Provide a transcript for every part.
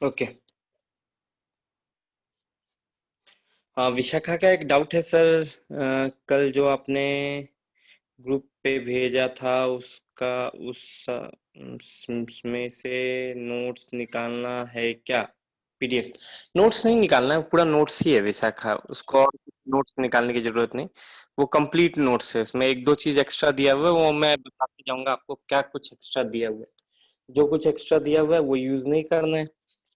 Okay. हाँ, विशाखा का एक डाउट है सर। कल जो आपने ग्रुप पे भेजा था उसका उसमें से नोट्स निकालना है क्या? पीडीएफ नोट्स नहीं निकालना है, पूरा नोट्स ही है विशाखा, उसको और नोट्स निकालने की जरूरत नहीं। वो कंप्लीट नोट्स है, उसमें एक दो चीज एक्स्ट्रा दिया हुआ है, वो मैं बताते जाऊंगा आपको क्या कुछ एक्स्ट्रा दिया हुआ है। जो कुछ एक्स्ट्रा दिया हुआ है वो यूज नहीं करना है,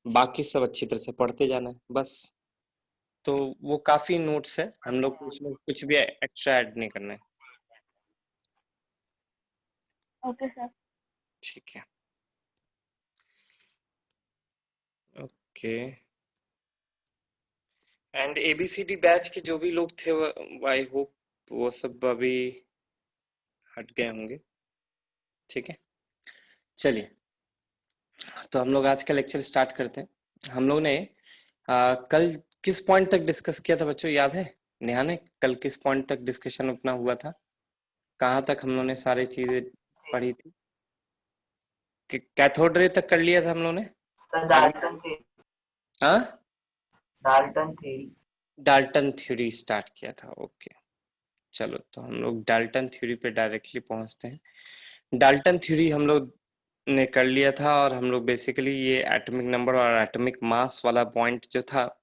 बाकी सब अच्छी तरह से पढ़ते जाना है बस। तो वो काफी नोट्स है, हम लोग को उसमें कुछ भी एक्स्ट्रा ऐड नहीं करना है। Okay sir. ठीक है। ओके। एंड एबीसीडी बैच के जो भी लोग थे, आई होप वो सब अभी हट गए होंगे। ठीक है, चलिए। तो हम लोग आज का लेक्चर स्टार्ट करते हैं। हम लोग ने कल किस पॉइंट तक डिस्कस किया था बच्चों, याद है? नेहा ने कल किस पॉइंट तक डिस्कशन अपना हुआ था? कहाँ तक हम लोग ने सारी चीजें पढ़ी थी? कि कैथोड रे तक कर लिया था हम लोग ने? सर याद है? Dalton theory. हाँ, Dalton theory. Dalton theory start किया था। ओके, चलो तो हम लोग डाल्टन थ्योरी पे डायरेक्टली पहुंचते हैं। डाल्टन थ्योरी हम लोग ने कर लिया था, और हम लोग बेसिकली ये एटॉमिक नंबर और एटॉमिक मास वाला पॉइंट जो था,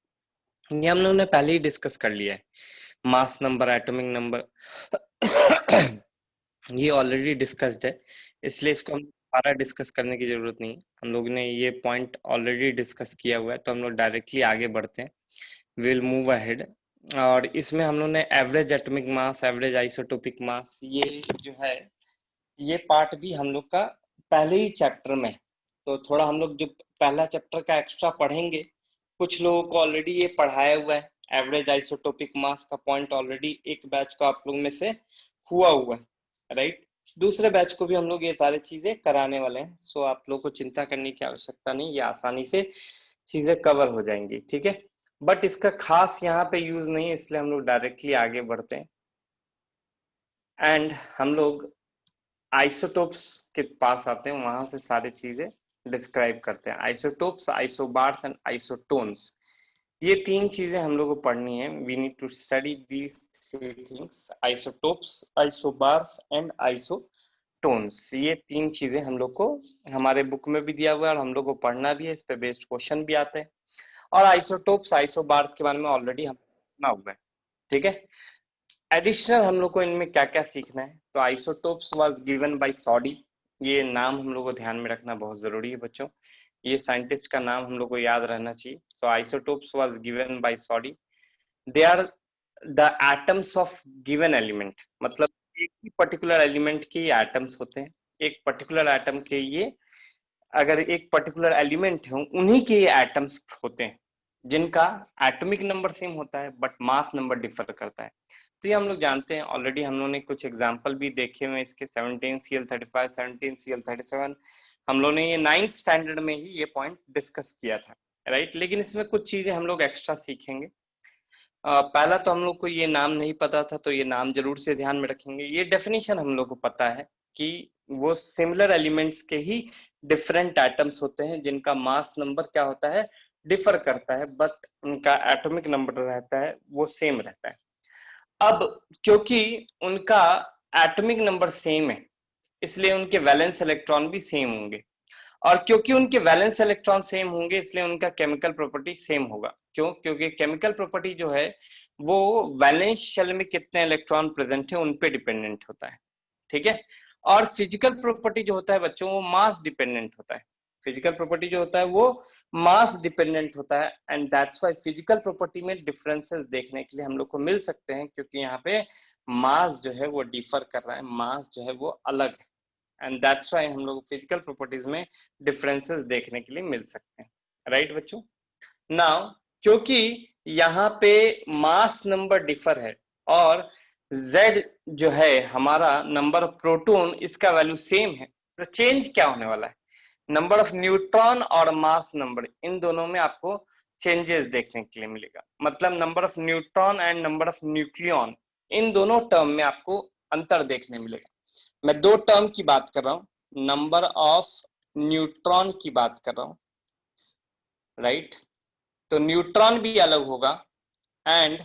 ये हम लोग ने पहले ही डिस्कस कर लिया है। मास नंबर, एटॉमिक नंबर ये ऑलरेडी डिस्कस्ड है, इसलिए इसको हम दोबारा डिस्कस करने की जरूरत नहीं है। हम लोग ने ये पॉइंट ऑलरेडी डिस्कस किया हुआ है, तो हम लोग डायरेक्टली आगे बढ़ते हैं। Will move ahead. और इसमें हम लोग ने average atomic mass, average isotopic mass, ये जो है ये पार्ट भी हम लोग का पहले ही चैप्टर में है। तो थोड़ा हम लोग जो पहला चैप्टर का एक्स्ट्रा पढ़ेंगे, कुछ लोगों को ऑलरेडी ये पढ़ाया हुआ है। एवरेज आइसोटोपिक मास का पॉइंट ऑलरेडी एक बैच को आप लोग में से हुआ है, राइट? दूसरे बैच को भी हम लोग ये सारी चीजें कराने वाले हैं, सो आप लोग को चिंता करने की आवश्यकता नहीं, ये आसानी से चीजें कवर हो जाएंगी। ठीक है, बट इसका खास यहाँ पे यूज नहीं है, इसलिए हम लोग डायरेक्टली आगे बढ़ते हैं। एंड हम लोग आइसोटोप्स के पास आते हैं, वहां से सारी चीजें डिस्क्राइब करते हैं। आइसोटोप्स, आइसोबार्स एंड आइसोटोन्स, ये तीन चीजें हम लोग को पढ़नी है। We need to study these three things: isotopes, isobars and isotones. ये तीन चीजें हम लोग को हमारे बुक में भी दिया हुआ है, और हम लोग को पढ़ना भी है, इस पे बेस्ड क्वेश्चन भी आते हैं। और आइसोटोप्स, आइसोबार्स के बारे में ऑलरेडी हम पढ़ना हुआ है। ठीक है, एडिशनल हम लोग को इनमें क्या क्या सीखना है। तो आइसोटोप्स वाज गिवन बाय सॉडी, ये नाम हम लोग को ध्यान में रखना बहुत जरूरी है बच्चों, ये साइंटिस्ट का नाम हम लोग को याद रहना चाहिए। So isotopes was given by Soddy. They are the atoms of given element, मतलब एक ही पर्टिकुलर एलिमेंट के एटम्स होते हैं। एक पर्टिकुलर एटम के ये, अगर एक पर्टिकुलर एलिमेंट है, उन्हीं के एटम्स होते हैं जिनका एटॉमिक नंबर सेम होता है बट मास नंबर डिफर करता है। तो ये हम लोग जानते हैं ऑलरेडी, हम लोगों ने कुछ एग्जांपल भी देखे हुए इसके। 17Cl35, 17Cl37, हम लोग ने ये 9th स्टैंडर्ड में ही ये पॉइंट डिस्कस किया था, राइट? लेकिन इसमें कुछ चीजें हम लोग एक्स्ट्रा सीखेंगे। पहला तो हम लोग को ये नाम नहीं पता था, तो ये नाम जरूर से ध्यान में रखेंगे। ये डेफिनेशन हम लोग को पता है कि वो सिमिलर एलिमेंट्स के ही डिफरेंट एटम्स होते हैं जिनका मास नंबर क्या होता है, डिफर करता है, बट उनका एटॉमिक नंबर रहता है वो सेम रहता है। अब क्योंकि उनका एटॉमिक नंबर सेम है, इसलिए उनके वैलेंस इलेक्ट्रॉन भी सेम होंगे, और क्योंकि उनके वैलेंस इलेक्ट्रॉन सेम होंगे, इसलिए उनका केमिकल प्रॉपर्टी सेम होगा। क्यों? क्योंकि केमिकल प्रॉपर्टी जो है वो वैलेंस शेल में कितने इलेक्ट्रॉन प्रेजेंट है उन पे डिपेंडेंट होता है। ठीक है, और फिजिकल प्रॉपर्टी जो होता है बच्चों, वो मास डिपेंडेंट होता है। फिजिकल प्रॉपर्टी जो होता है वो मास डिपेंडेंट होता है, and that's why physical property में डिफरेंसेस देखने के लिए हम लोग को मिल सकते हैं, क्योंकि यहाँ पे मास जो है वो डिफर कर रहा है, मास जो है वो अलग है, एंड दैट्स व्हाई हम लोग फिजिकल प्रॉपर्टीज में डिफरेंसेस देखने के लिए मिल सकते हैं, राइट बच्चों? नाउ क्योंकि यहाँ पे मास नंबर डिफर है, और z जो है हमारा नंबर ऑफ प्रोटॉन, इसका वैल्यू सेम है, तो चेंज क्या होने वाला है? नंबर ऑफ न्यूट्रॉन और मास नंबर, इन दोनों में आपको चेंजेस देखने के लिए मिलेगा। मतलब number of neutron and number of nucleon, इन दोनों टर्म में आपको अंतर देखने मिलेगा। मैं दो टर्म की बात कर रहा हूं, नंबर ऑफ न्यूट्रॉन की बात कर रहा हूं, राइट। तो न्यूट्रॉन भी अलग होगा and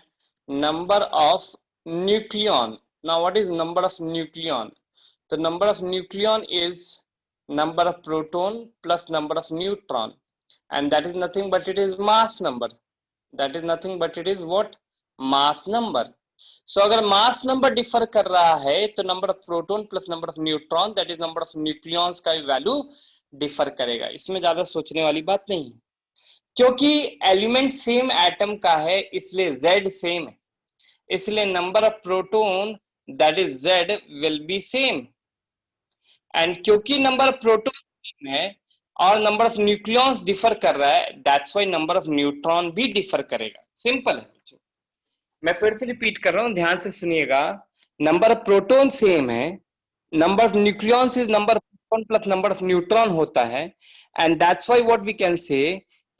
number of nucleon. Now what is number of nucleon? तो number of nucleon is number of proton plus number of neutron, and that is nothing but it is mass number. That is nothing but it is what? Mass number. So अगर mass number differ कर रहा है तो number of proton plus number of neutron that is number of nucleons का value differ करेगा। इसमें ज्यादा सोचने वाली बात नहीं है, क्योंकि एलिमेंट सेम एटम का है इसलिए Z सेम है, इसलिए number of proton that is Z will be same. And क्योंकि नंबर ऑफ प्रोटॉन है और नंबर ऑफ न्यूक्लियॉन्स डिफर कर रहा है, that's why number of neutron भी डिफर करेगा। सिंपल है। मैं फिर से रिपीट कर रहा हूं, ध्यान से सुनिएगा। नंबर ऑफ प्रोटॉन सेम है, number of nucleons is number of proton plus number of neutron होता है, and that's why what we can say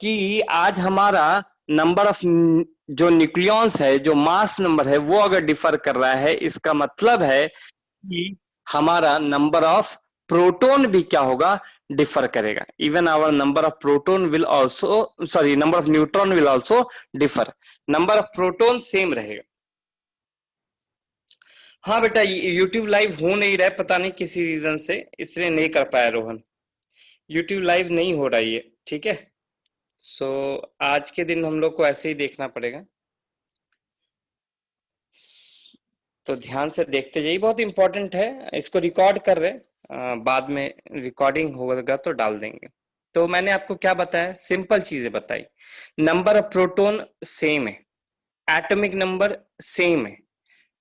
कि आज हमारा नंबर ऑफ जो न्यूक्लियॉन्स है, जो मास नंबर है, वो अगर डिफर कर रहा है, इसका मतलब है कि हमारा नंबर ऑफ प्रोटॉन भी क्या होगा? डिफर करेगा। Even our number of proton will also, sorry, number of neutron will also differ. Number of proton same रहेगा। हाँ बेटा, यूट्यूब लाइव हो नहीं रहा है, पता नहीं किसी रीजन से, इसलिए नहीं कर पाया रोहन। यूट्यूब लाइव नहीं हो रहा है, ठीक है। सो आज के दिन हम लोग को ऐसे ही देखना पड़ेगा, तो ध्यान से देखते जाइए, बहुत इंपॉर्टेंट है। इसको रिकॉर्ड कर रहे, बाद में रिकॉर्डिंग होगा तो डाल देंगे। तो मैंने आपको क्या बताया? सिंपल चीजें बताई। नंबर ऑफ प्रोटॉन सेम है, एटॉमिक नंबर सेम है,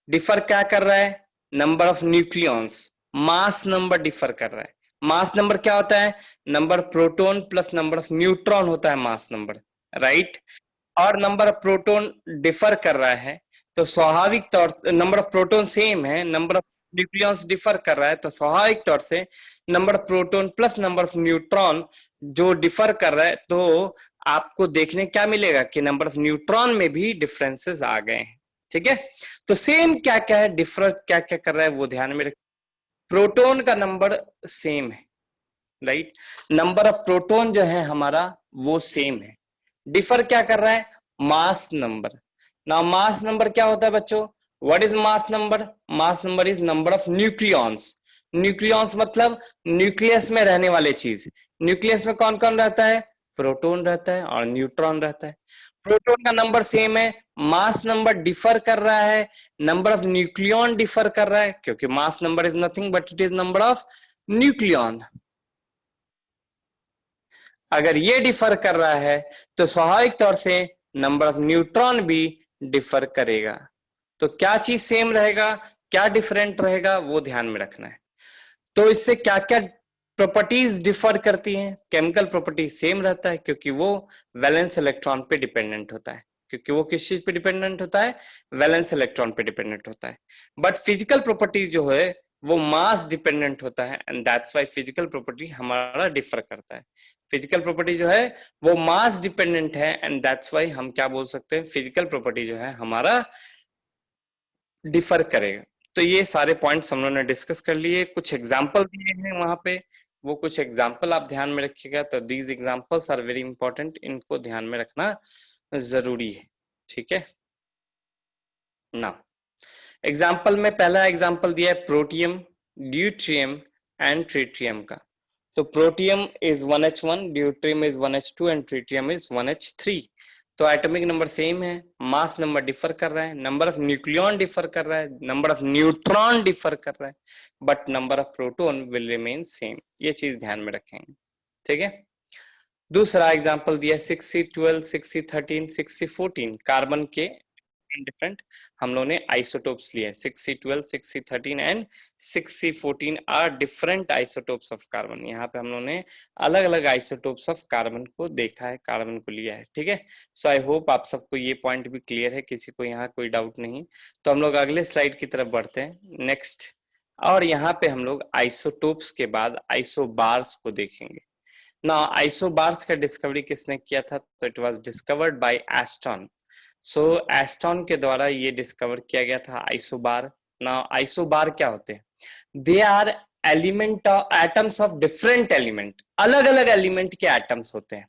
डिफर क्या कर रहा है? Number of nucleons. Mass number differ कर रहा है। मास नंबर क्या होता है? Number of proton plus number of neutron होता है मास नंबर, राइट। और नंबर ऑफ प्रोटॉन डिफर कर रहा है, तो स्वाभाविक तौर से नंबर ऑफ प्रोटॉन सेम है, नंबर ऑफ न्यूक्लियॉन्स डिफर कर रहा है, तो स्वाभाविक तौर से number of proton plus number of neutron जो डिफर कर रहा है, तो आपको देखने क्या मिलेगा कि नंबर ऑफ न्यूट्रॉन में भी डिफरेंसेस आ गए हैं, ठीक है। तो सेम क्या क्या है, डिफर क्या क्या कर रहा है, वो ध्यान में रखिए। प्रोटॉन का नंबर सेम है, राइट। नंबर ऑफ प्रोटॉन जो है हमारा वो सेम है, डिफर क्या कर रहा है? Mass number. Now mass number क्या होता है बच्चों? What is mass number? Mass number is number of nucleons. Nucleons मतलब न्यूक्लियस में रहने वाले चीज। न्यूक्लियस में कौन कौन रहता है? प्रोटॉन रहता है और न्यूट्रॉन रहता है। प्रोटॉन का नंबर सेम है, मास नंबर डिफर कर रहा है, नंबर ऑफ न्यूक्लियॉन डिफर कर रहा है, क्योंकि मास number is nothing but it is number of nucleon. अगर ये डिफर कर रहा है तो स्वाभाविक तौर से नंबर ऑफ न्यूट्रॉन भी डिफर करेगा। तो क्या चीज सेम रहेगा, क्या डिफरेंट रहेगा, वो ध्यान में रखना है। तो इससे क्या क्या प्रॉपर्टीज डिफर करती हैं? केमिकल प्रॉपर्टीज सेम रहता है, क्योंकि वो वैलेंस इलेक्ट्रॉन पे डिपेंडेंट होता है। क्योंकि वो किस चीज पे डिपेंडेंट होता है? वैलेंस इलेक्ट्रॉन पे डिपेंडेंट होता है। बट फिजिकल प्रॉपर्टीज जो है वो मास डिपेंडेंट होता है, and that's why physical property हमारा डिफर करता है। फिजिकल प्रॉपर्टी जो है वो मास डिपेंडेंट है, एंड दैट्स व्हाई हम क्या बोल सकते हैं? फिजिकल प्रॉपर्टी जो है हमारा डिफर करेगा। तो ये सारे पॉइंट्स हम लोगों ने डिस्कस कर लिए, कुछ एग्जाम्पल दिए हैं वहां पे, वो कुछ एग्जाम्पल आप ध्यान में रखिएगा। तो these examples are very important, इनको ध्यान में रखना जरूरी है, ठीक है ना। एग्जाम्पल में पहला एग्जाम्पल दिया है प्रोटियम, ड्यूट्रियम एंड ट्रिटियम का। तो protium is 1h1, deuterium is 1h2 and tritium is 1h3। तो एटॉमिक नंबर सेम है, मास नंबर डिफर कर रहा है, नंबर ऑफ न्यूक्लियॉन डिफर कर रहा है, नंबर ऑफ न्यूट्रॉन डिफर कर रहा है, but number of proton will remain same. ये चीज ध्यान में रखेंगे, ठीक है। दूसरा एग्जांपल दिया 6C12, 6C13, 6C14 कार्बन के डिफरेंट हम लोगों ने आइसोटोप्स लिए। 6C12, 6C13 and 6C14 are different isotopes of carbon. यहाँ पे हम लोगों ने अलग अलग आइसोटोप्स ऑफ कार्बन को देखा है, कार्बन को लिया है, ठीक है। सो आई होप आप सबको ये पॉइंट भी क्लियर है, किसी को यहाँ कोई डाउट नहीं। तो हम लोग अगले स्लाइड की तरफ बढ़ते हैं, नेक्स्ट। और यहाँ पे हम लोग आइसोटोप्स के बाद आइसोबार्स को देखेंगे ना। आइसोबार्स का डिस्कवरी किसने किया था? तो it was discovered by Aston. So Aston के द्वारा ये डिस्कवर किया गया था आइसोबार। ना आइसोबार क्या होते हैं? They are element of atoms of different element, अलग अलग एलिमेंट के एटम्स होते हैं।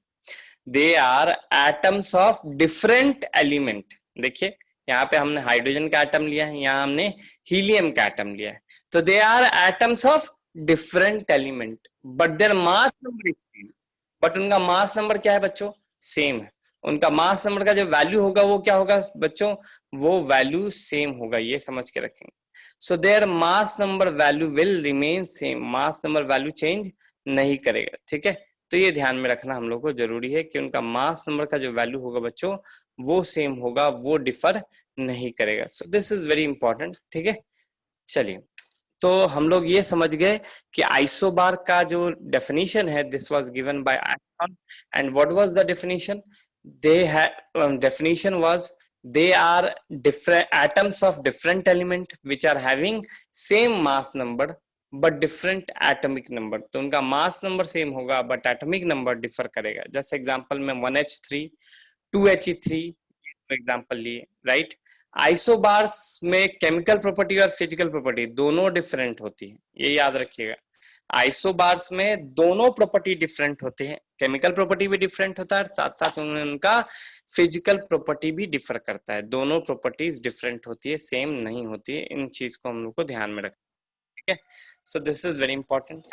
They are atoms of different element. देखिए यहाँ पे हमने हाइड्रोजन का एटम लिया है, यहाँ हमने हीलियम का एटम लिया है, तो they are atoms of different element but their mass number is same. But उनका मास नंबर क्या है बच्चों? सेम है। उनका मास नंबर का जो वैल्यू होगा वो क्या होगा बच्चों? वो वैल्यू सेम होगा, ये समझ के रखेंगे। So there mass number value will remain same, mass number value change नहीं करेगा, ठीक है। तो ये ध्यान में रखना हम लोग को जरूरी है कि उनका मास नंबर का जो वैल्यू होगा बच्चों वो सेम होगा, वो डिफर नहीं करेगा। सो दिस इज वेरी इंपॉर्टेंट, ठीक है। चलिए, तो हम लोग ये समझ गए कि आइसोबार का जो डेफिनेशन है, this was given by atom, and what was the definition? They have definition was they are different atoms of different element which are having same mass number but different atomic number। तो उनका mass number same होगा but atomic number differ करेगा। जैसे example में 1h3 2he3 example लिए, right. Isobars में chemical property और physical property दोनों डिफरेंट होती है, ये याद रखिएगा। आइसोबार्स में दोनों प्रॉपर्टी डिफरेंट होते हैं, केमिकल प्रॉपर्टी भी डिफरेंट होता है, साथ साथ उनमें उनका फिजिकल प्रॉपर्टी भी डिफर करता है। दोनों प्रॉपर्टीज डिफरेंट होती है, सेम नहीं होती है। इन चीज को हम लोग को ध्यान में रखना है, ठीक है। So this is very important.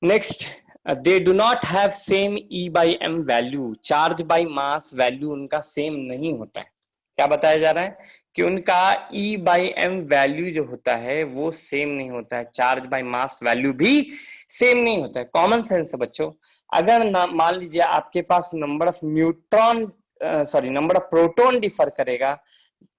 Next, they do not have same E by M value, charge by mass value उनका सेम नहीं होता है। क्या बताया जा रहा है कि उनका ई बाई एम वैल्यू जो होता है वो सेम नहीं होता है, चार्ज बाई मास वैल्यू भी सेम नहीं होता है। कॉमन सेंस है बच्चों। अगर मान लीजिए आपके पास number of neutron number of proton differ करेगा,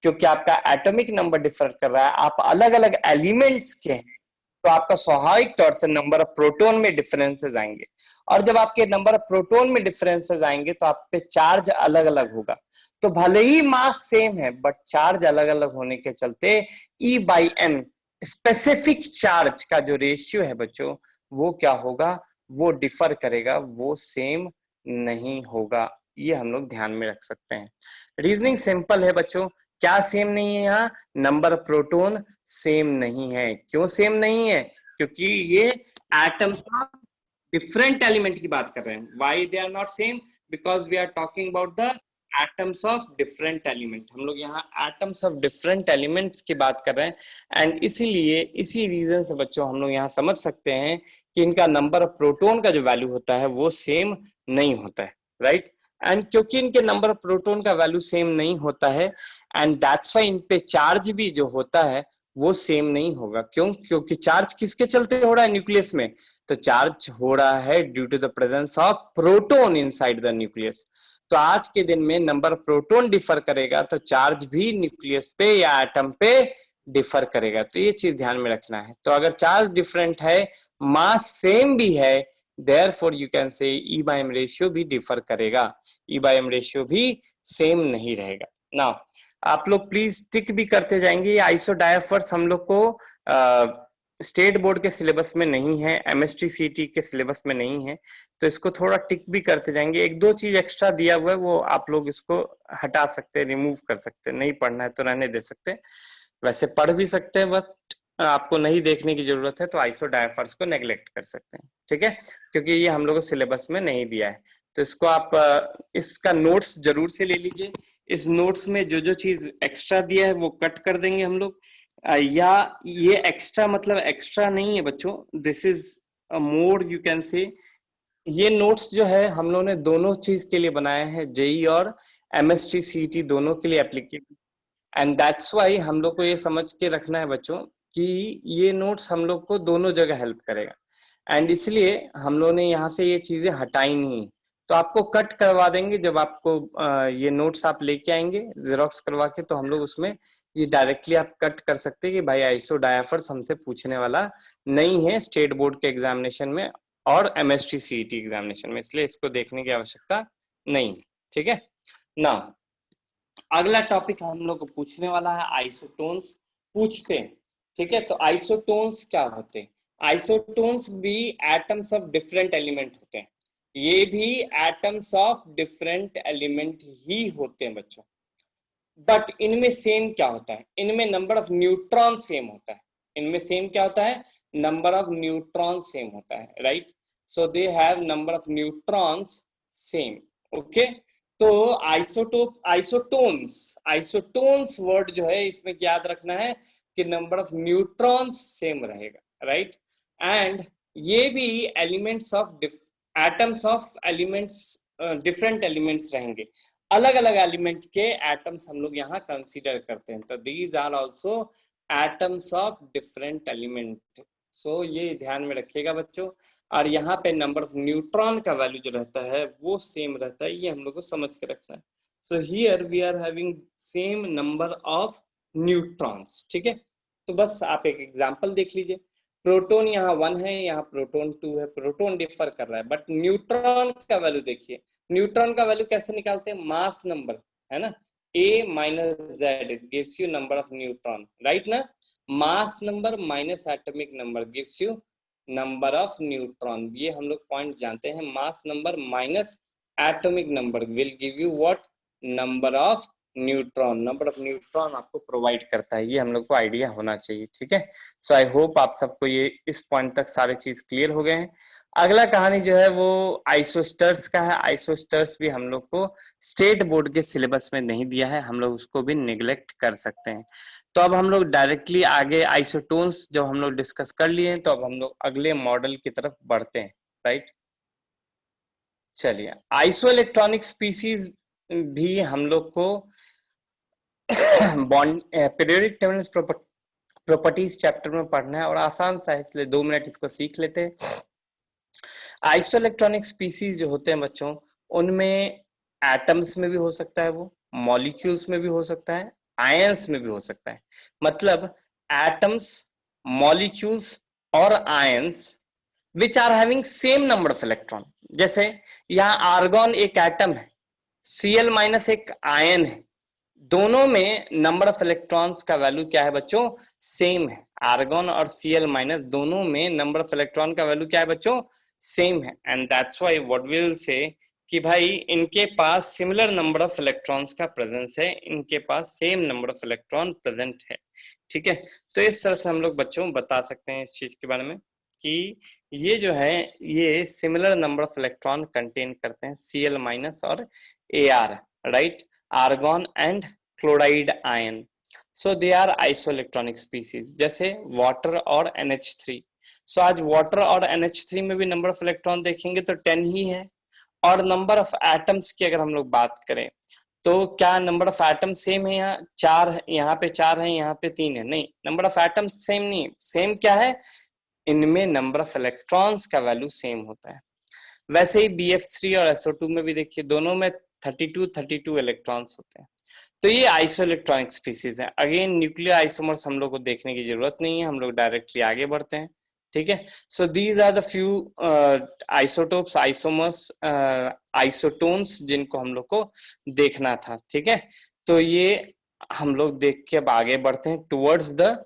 क्योंकि आपका एटॉमिक नंबर डिफर कर रहा है, आप अलग अलग एलिमेंट्स के हैं, तो आपका स्वाभाविक तौर से नंबर ऑफ प्रोटॉन में डिफरेंसेस आएंगे। और जब आपके नंबर ऑफ प्रोटॉन में डिफरेंसेस आएंगे तो आप पे चार्ज अलग अलग होगा। तो भले ही मास सेम है बट चार्ज अलग अलग होने के चलते ई बाई एम स्पेसिफिक चार्ज का जो रेशियो है बच्चों वो क्या होगा? वो डिफर करेगा, वो सेम नहीं होगा। ये हम लोग ध्यान में रख सकते हैं। रीजनिंग सिंपल है बच्चों। क्या सेम नहीं है? यहाँ नंबर ऑफ प्रोटॉन सेम नहीं है। क्यों सेम नहीं है? क्योंकि ये एटम्स ऑफ डिफरेंट एलिमेंट की बात कर रहे हैं। Why they are not same? Because we are talking about the atoms of different element. हम लोग यहाँ एटम्स ऑफ डिफरेंट एलिमेंट्स की बात कर रहे हैं, एंड इसीलिए इसी रीजन से बच्चों हम लोग यहाँ समझ सकते हैं कि इनका नंबर ऑफ प्रोटॉन का जो वैल्यू होता है वो सेम नहीं होता है, राइट। एंड क्योंकि इनके नंबर ऑफ प्रोटॉन का वैल्यू सेम नहीं होता है, एंड दैट्स व्हाई इन पे चार्ज भी जो होता है वो सेम नहीं होगा। क्यों? क्योंकि चार्ज किसके चलते हो रहा है न्यूक्लियस में? तो चार्ज हो रहा है due to the presence of proton inside the nucleus. तो आज के दिन में नंबर प्रोटॉन डिफर करेगा तो चार्ज भी न्यूक्लियस पे या एटम पे डिफर करेगा। तो ये चीज ध्यान में रखना है। तो अगर चार्ज डिफरेंट है, मास सेम भी है, therefore you can say E by M ratio भी डिफर करेगा, ई बाय एम रेशियो भी सेम नहीं रहेगा। नाउ आप लोग प्लीज टिक भी करते जाएंगे। आइसो डायफर्स हम लोग को स्टेट बोर्ड के सिलेबस में नहीं है, एमएसटी सीटी के सिलेबस में नहीं है, तो इसको थोड़ा टिक भी करते जाएंगे। एक दो चीज एक्स्ट्रा दिया हुआ है वो आप लोग इसको हटा सकते हैं, रिमूव कर सकते हैं। नहीं पढ़ना है तो रहने दे सकते हैं, वैसे पढ़ भी सकते हैं, बट आपको नहीं देखने की जरूरत है तो आइसो डायफर्स को नेग्लेक्ट कर सकते हैं, ठीक है, क्योंकि ये हम लोग को सिलेबस में नहीं दिया है। तो इसको आप इसका नोट्स जरूर से ले लीजिए। इस नोट्स में जो जो चीज एक्स्ट्रा दिया है वो कट कर देंगे हम लोग, या ये एक्स्ट्रा मतलब एक्स्ट्रा नहीं है बच्चों, this is more you can से। ये नोट्स जो है हम लोगों ने दोनों चीज के लिए बनाया है, जेई और एमएसटी सीटी दोनों के लिए एप्लीकेबल, एंड दैट्स वाई हम लोग को ये समझ के रखना है बच्चों कि ये नोट्स हम लोग को दोनों जगह हेल्प करेगा, एंड इसलिए हम लोग ने यहाँ से ये चीजें हटाई नहीं। तो आपको कट करवा देंगे जब आपको ये नोट्स आप लेके आएंगे जेरोक्स करवा के, तो हम लोग उसमें ये डायरेक्टली आप कट कर सकते हैं कि भाई आइसो डायफर्स हमसे पूछने वाला नहीं है स्टेट बोर्ड के एग्जामिनेशन में और एमएसटी सीईटी एग्जामिनेशन में, इसलिए इसको देखने की आवश्यकता नहीं, ठीक है ना। अगला टॉपिक हम लोग को पूछने वाला है आइसोटोन्स पूछते हैं, ठीक है। तो आइसोटोन्स क्या होते हैं? आइसोटोन्स भी एटम्स ऑफ डिफरेंट एलिमेंट होते हैं, ये भी एटम्स ऑफ डिफरेंट एलिमेंट ही होते हैं बच्चों। बट इनमें सेम क्या होता है? इनमें नंबर ऑफ न्यूट्रॉन सेम होता है। इनमें सेम क्या होता है? नंबर ऑफ न्यूट्रॉन सेम होता है, right. So they have number of neutrons same, okay, तो आइसोटोन्स वर्ड जो है इसमें याद रखना है कि नंबर ऑफ न्यूट्रॉन्स सेम रहेगा, राइट। एंड ये भी elements of atoms of elements different elements रहेंगे, अलग अलग एलिमेंट के एटम्स हम लोग यहाँ कंसीडर करते हैं, तो these are also atoms of different element. So ये ध्यान में रखिएगा बच्चों। और यहाँ पे नंबर ऑफ न्यूट्रॉन का वैल्यू जो रहता है वो सेम रहता है, ये हम लोग को समझ के रखना है। So here we are having same number of neutrons, ठीक है। तो बस आप एक एग्जांपल देख लीजिए, प्रोटॉन यहाँ 1 है, यहाँ प्रोटॉन 2 है, प्रोटॉन डिफर कर रहा है, बट न्यूट्रॉन का वैल्यू देखिए। न्यूट्रॉन का वैल्यू कैसे निकालते हैं, मास नंबर है ना, A minus Z gives you number of neutron, right ना। Mass number minus atomic number gives you number of neutron, ये हम लोग पॉइंट जानते हैं। Mass number minus atomic number will give you what, number of neutron. Number of neutron आपको provide करता है, ये हम लोग को आइडिया होना चाहिए, ठीक है। सो आई होप आप सबको ये इस पॉइंट तक सारे चीज क्लियर हो गए हैं। अगला कहानी जो है वो आइसोस्टर्स का है। आइसोस्टर्स भी हम लोग को स्टेट बोर्ड के सिलेबस में नहीं दिया है, हम लोग उसको भी निग्लेक्ट कर सकते हैं। तो अब हम लोग डायरेक्टली आगे आइसोटोन्स जब हम लोग डिस्कस कर लिए हैं, तो अब हम लोग अगले मॉडल की तरफ बढ़ते हैं, राइट। चलिए, आइसो इलेक्ट्रॉनिक स्पीसीज भी हम लोग को bond periodic tables properties chapter में पढ़ना है, और आसान सा है इसलिए 2 मिनट इसको सीख लेते हैं। आइसो इलेक्ट्रॉनिक स्पीसीज जो होते हैं बच्चों, उनमें एटम्स में भी हो सकता है, वो मॉलिक्यूल्स में भी हो सकता है, आयंस में भी हो सकता है। मतलब एटम्स, मॉलिक्यूल्स और ions which are having same number of electron. जैसे यहाँ आर्गॉन एक एटम है, Cl माइनस एक आयन है, दोनों में नंबर ऑफ इलेक्ट्रॉन्स का वैल्यू क्या है बच्चों, सेम है। आर्गॉन और Cl माइनस दोनों में नंबर ऑफ इलेक्ट्रॉन का वैल्यू क्या है बच्चों, सेम है। And that's why what we will say कि भाई इनके पास सिमिलर नंबर ऑफ इलेक्ट्रॉन्स का प्रेजेंस है, इनके पास same number of electron present है, ठीक है। तो इस तरह से हम लोग बच्चों बता सकते हैं इस चीज के बारे में कि ये जो है ये similar number of electron contain करते हैं, Cl माइनस और Ar, right, argon and chloride ion. So they are isoelectronic species. जैसे वाटर और NH3। सो आज वाटर और NH3 में भी नंबर ऑफ इलेक्ट्रॉन देखेंगे तो 10 ही है। और नंबर ऑफ एटम्स की अगर हम लोग बात करें तो क्या नंबर ऑफ एटम सेम है, यहाँ 4 है, यहाँ पे 4 है, यहाँ पे 3 है, नहीं, नंबर ऑफ एटम्स सेम नहीं, सेम क्या है, इनमें नंबर ऑफ इलेक्ट्रॉन्स का वैल्यू सेम होता है। वैसे ही BF3 और SO2 में भी देखिए, दोनों में 32 इलेक्ट्रॉन्स होते हैं। तो ये आइसो इलेक्ट्रॉनिक स्पीसीज है। अगेन न्यूक्लियर आइसोमर्स हम लोग को देखने की जरूरत नहीं है, हम लोग डायरेक्टली आगे बढ़ते हैं, ठीक है। So these are the few isotopes, isomers, isotones जिनको हम लोग को देखना था, ठीक है। तो ये हम लोग देख के अब आगे बढ़ते हैं टुवर्ड्स द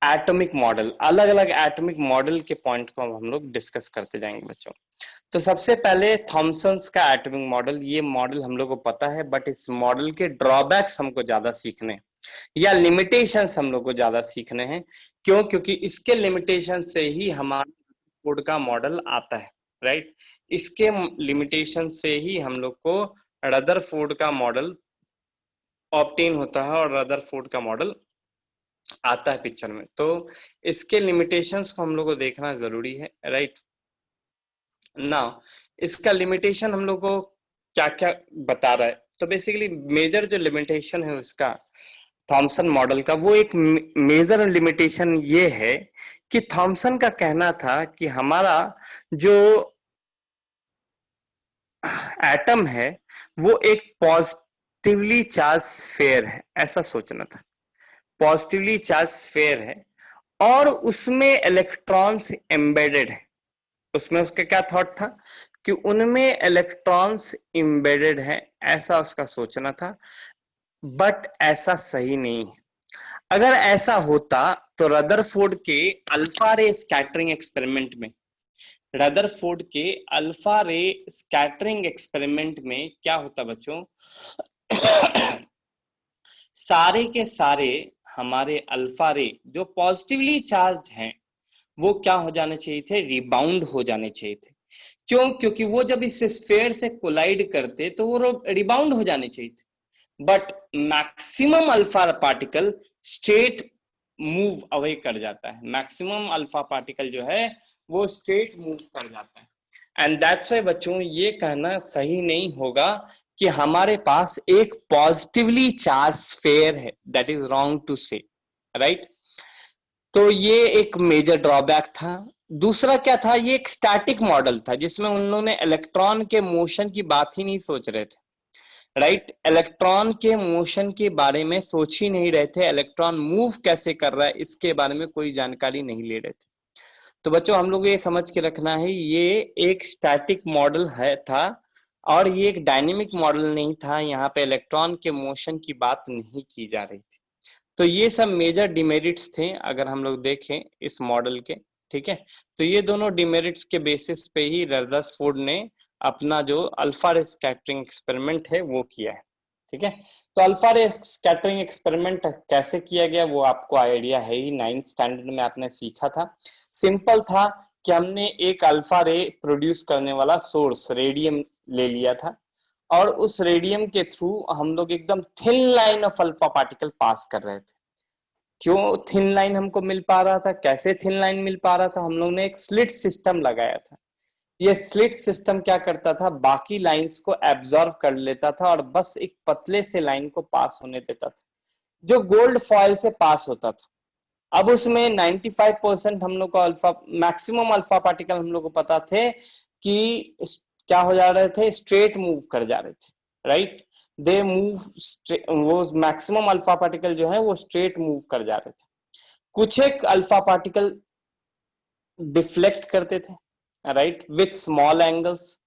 एटॉमिक मॉडल। अलग अलग एटॉमिक मॉडल के पॉइंट को हम लोग डिस्कस करते जाएंगे बच्चों। तो सबसे पहले थॉमसन्स का एटॉमिक मॉडल, ये मॉडल हम लोग को पता है, बट इस मॉडल के ड्रॉबैक्स हमको ज्यादा सीखने हैं, या लिमिटेशंस हम लोग को ज्यादा सीखने हैं। क्यों? क्योंकि इसके लिमिटेशन से ही हमारा फूड का मॉडल आता है, राइट। इसके लिमिटेशन से ही हम लोग को रदरफोर्ड का मॉडल ऑब्टेन होता है और रदरफोर्ड का मॉडल आता है पिक्चर में। तो इसके लिमिटेशंस को हम लोग को देखना जरूरी है, राइट ना। इसका लिमिटेशन हम लोग को क्या क्या बता रहा है, तो बेसिकली मेजर जो लिमिटेशन है उसका थॉमसन मॉडल का, वो एक मेजर लिमिटेशन ये है कि थॉमसन का कहना था कि हमारा जो एटम है वो एक पॉजिटिवली चार्ज स्फीयर है, ऐसा सोचना था। पॉजिटिवली चार्ज स्फीयर है और उसमें इलेक्ट्रॉन्स एम्बेडेड है। उसमें उसका क्या थॉट था कि उनमें इलेक्ट्रॉन्स एम्बेडेड है, ऐसा उसका सोचना था। बट ऐसा सही नहीं है। अगर ऐसा होता तो रदरफोर्ड के अल्फा रे स्कैटरिंग एक्सपेरिमेंट में, रदरफोर्ड के अल्फा रे स्कैटरिंग एक्सपेरिमेंट में क्या होता बच्चों, सारे के सारे हमारे अल्फा रे जो पॉजिटिवली चार्ज हैं वो क्या हो जाने चाहिए थे, रिबाउंड हो जाने चाहिए थे। क्यों? क्योंकि वो जब इस स्फेयर से कोलाइड करते तो वो रिबाउंड हो जाने चाहिए थे, but maximum alpha particle straight move away कर जाता है। मैक्सिमम अल्फा पार्टिकल जो है वो स्ट्रेट मूव कर जाता है। एंड दैट्स वाई बच्चों ये कहना सही नहीं होगा कि हमारे पास एक पॉजिटिवली चार्ज स्फेयर है, दैट इज रॉन्ग टू से, राइट। तो ये एक मेजर ड्रॉबैक था। दूसरा क्या था, ये एक स्टैटिक मॉडल था जिसमें उन्होंने इलेक्ट्रॉन के मोशन की बात ही नहीं सोच रहे थे, राइट। इलेक्ट्रॉन के मोशन के बारे में सोच ही नहीं रहे थे, इलेक्ट्रॉन मूव कैसे कर रहा है इसके बारे में कोई जानकारी नहीं ले रहे थे। तो बच्चों हम लोग ये समझ के रखना है, ये एक स्टैटिक मॉडल है था और ये एक डायनेमिक मॉडल नहीं था। यहाँ पे इलेक्ट्रॉन के मोशन की बात नहीं की जा रही थी। तो ये सब मेजर डिमेरिट्स थे अगर हम लोग देखें इस मॉडल के, ठीक है। तो ये दोनों डिमेरिट्स के बेसिस पे ही रदरफोर्ड ने अपना जो अल्फा रे स्कैटरिंग एक्सपेरिमेंट है वो किया है, ठीक है। तो अल्फा रे स्कैटरिंग एक्सपेरिमेंट कैसे किया गया वो आपको आइडिया है ही, 9th स्टैंडर्ड में आपने सीखा था। सिंपल था कि हमने एक अल्फा रे प्रोड्यूस करने वाला सोर्स रेडियम ले लिया था और उस रेडियम के थ्रू हम लोग एकदम thin line of alpha particle pass कर रहे थे। क्यों थिन लाइन हमको मिल पा रहा था, कैसे थिन लाइन मिल पा रहा था, हम लोग ने एक स्लिट सिस्टम लगाया था। ये स्लिट सिस्टम क्या करता था, बाकी लाइंस को एब्जॉर्व कर लेता था और बस एक पतले से लाइन को पास होने देता था जो गोल्ड फॉयल से पास होता था। अब उसमें 95% हम लोग को अल्फा, मैक्सिमम अल्फा पार्टिकल हम लोग को पता थे कि क्या हो जा रहे थे, स्ट्रेट मूव कर जा रहे थे, राइट। दे मूव, वो मैक्सिमम अल्फा पार्टिकल जो है वो स्ट्रेट मूव कर जा रहे थे। कुछ एक अल्फा पार्टिकल डिफ्लेक्ट करते थे, right, with small angles,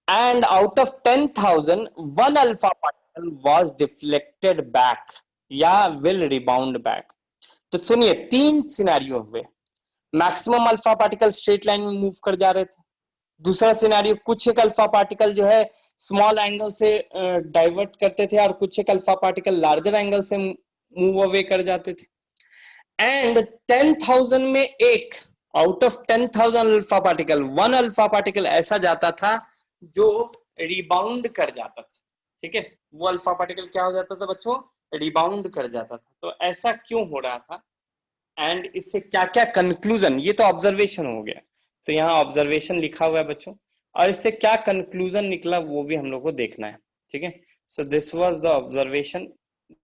and out of 10,000 one alpha particle was deflected back या विल रिबाउंड बैक। तो सुनिए, तीन सिनेरियो हुए। Maximum alpha particle straight line में मूव कर जा रहे थे। दूसरा सिनेरियो, कुछ एक अल्फा पार्टिकल जो है स्मॉल एंगल से डाइवर्ट करते थे और कुछ एक अल्फा पार्टिकल लार्जर एंगल से मूव अवे कर जाते थे। एंड 10,000 में एक, out of 10,000 alpha particle, one alpha particle ऐसा जाता था जो रिबाउंड कर जाता था, ठीक है। वो अल्फा पार्टिकल क्या हो जाता था बच्चों, रिबाउंड कर जाता था। तो ऐसा क्यों हो रहा था एंड इससे क्या क्या कंक्लूजन, ये तो ऑब्जर्वेशन हो गया, तो यहाँ ऑब्जर्वेशन लिखा हुआ है बच्चों, और इससे क्या कंक्लूजन निकला वो भी हम लोग को देखना है, ठीक है। So this was the observation,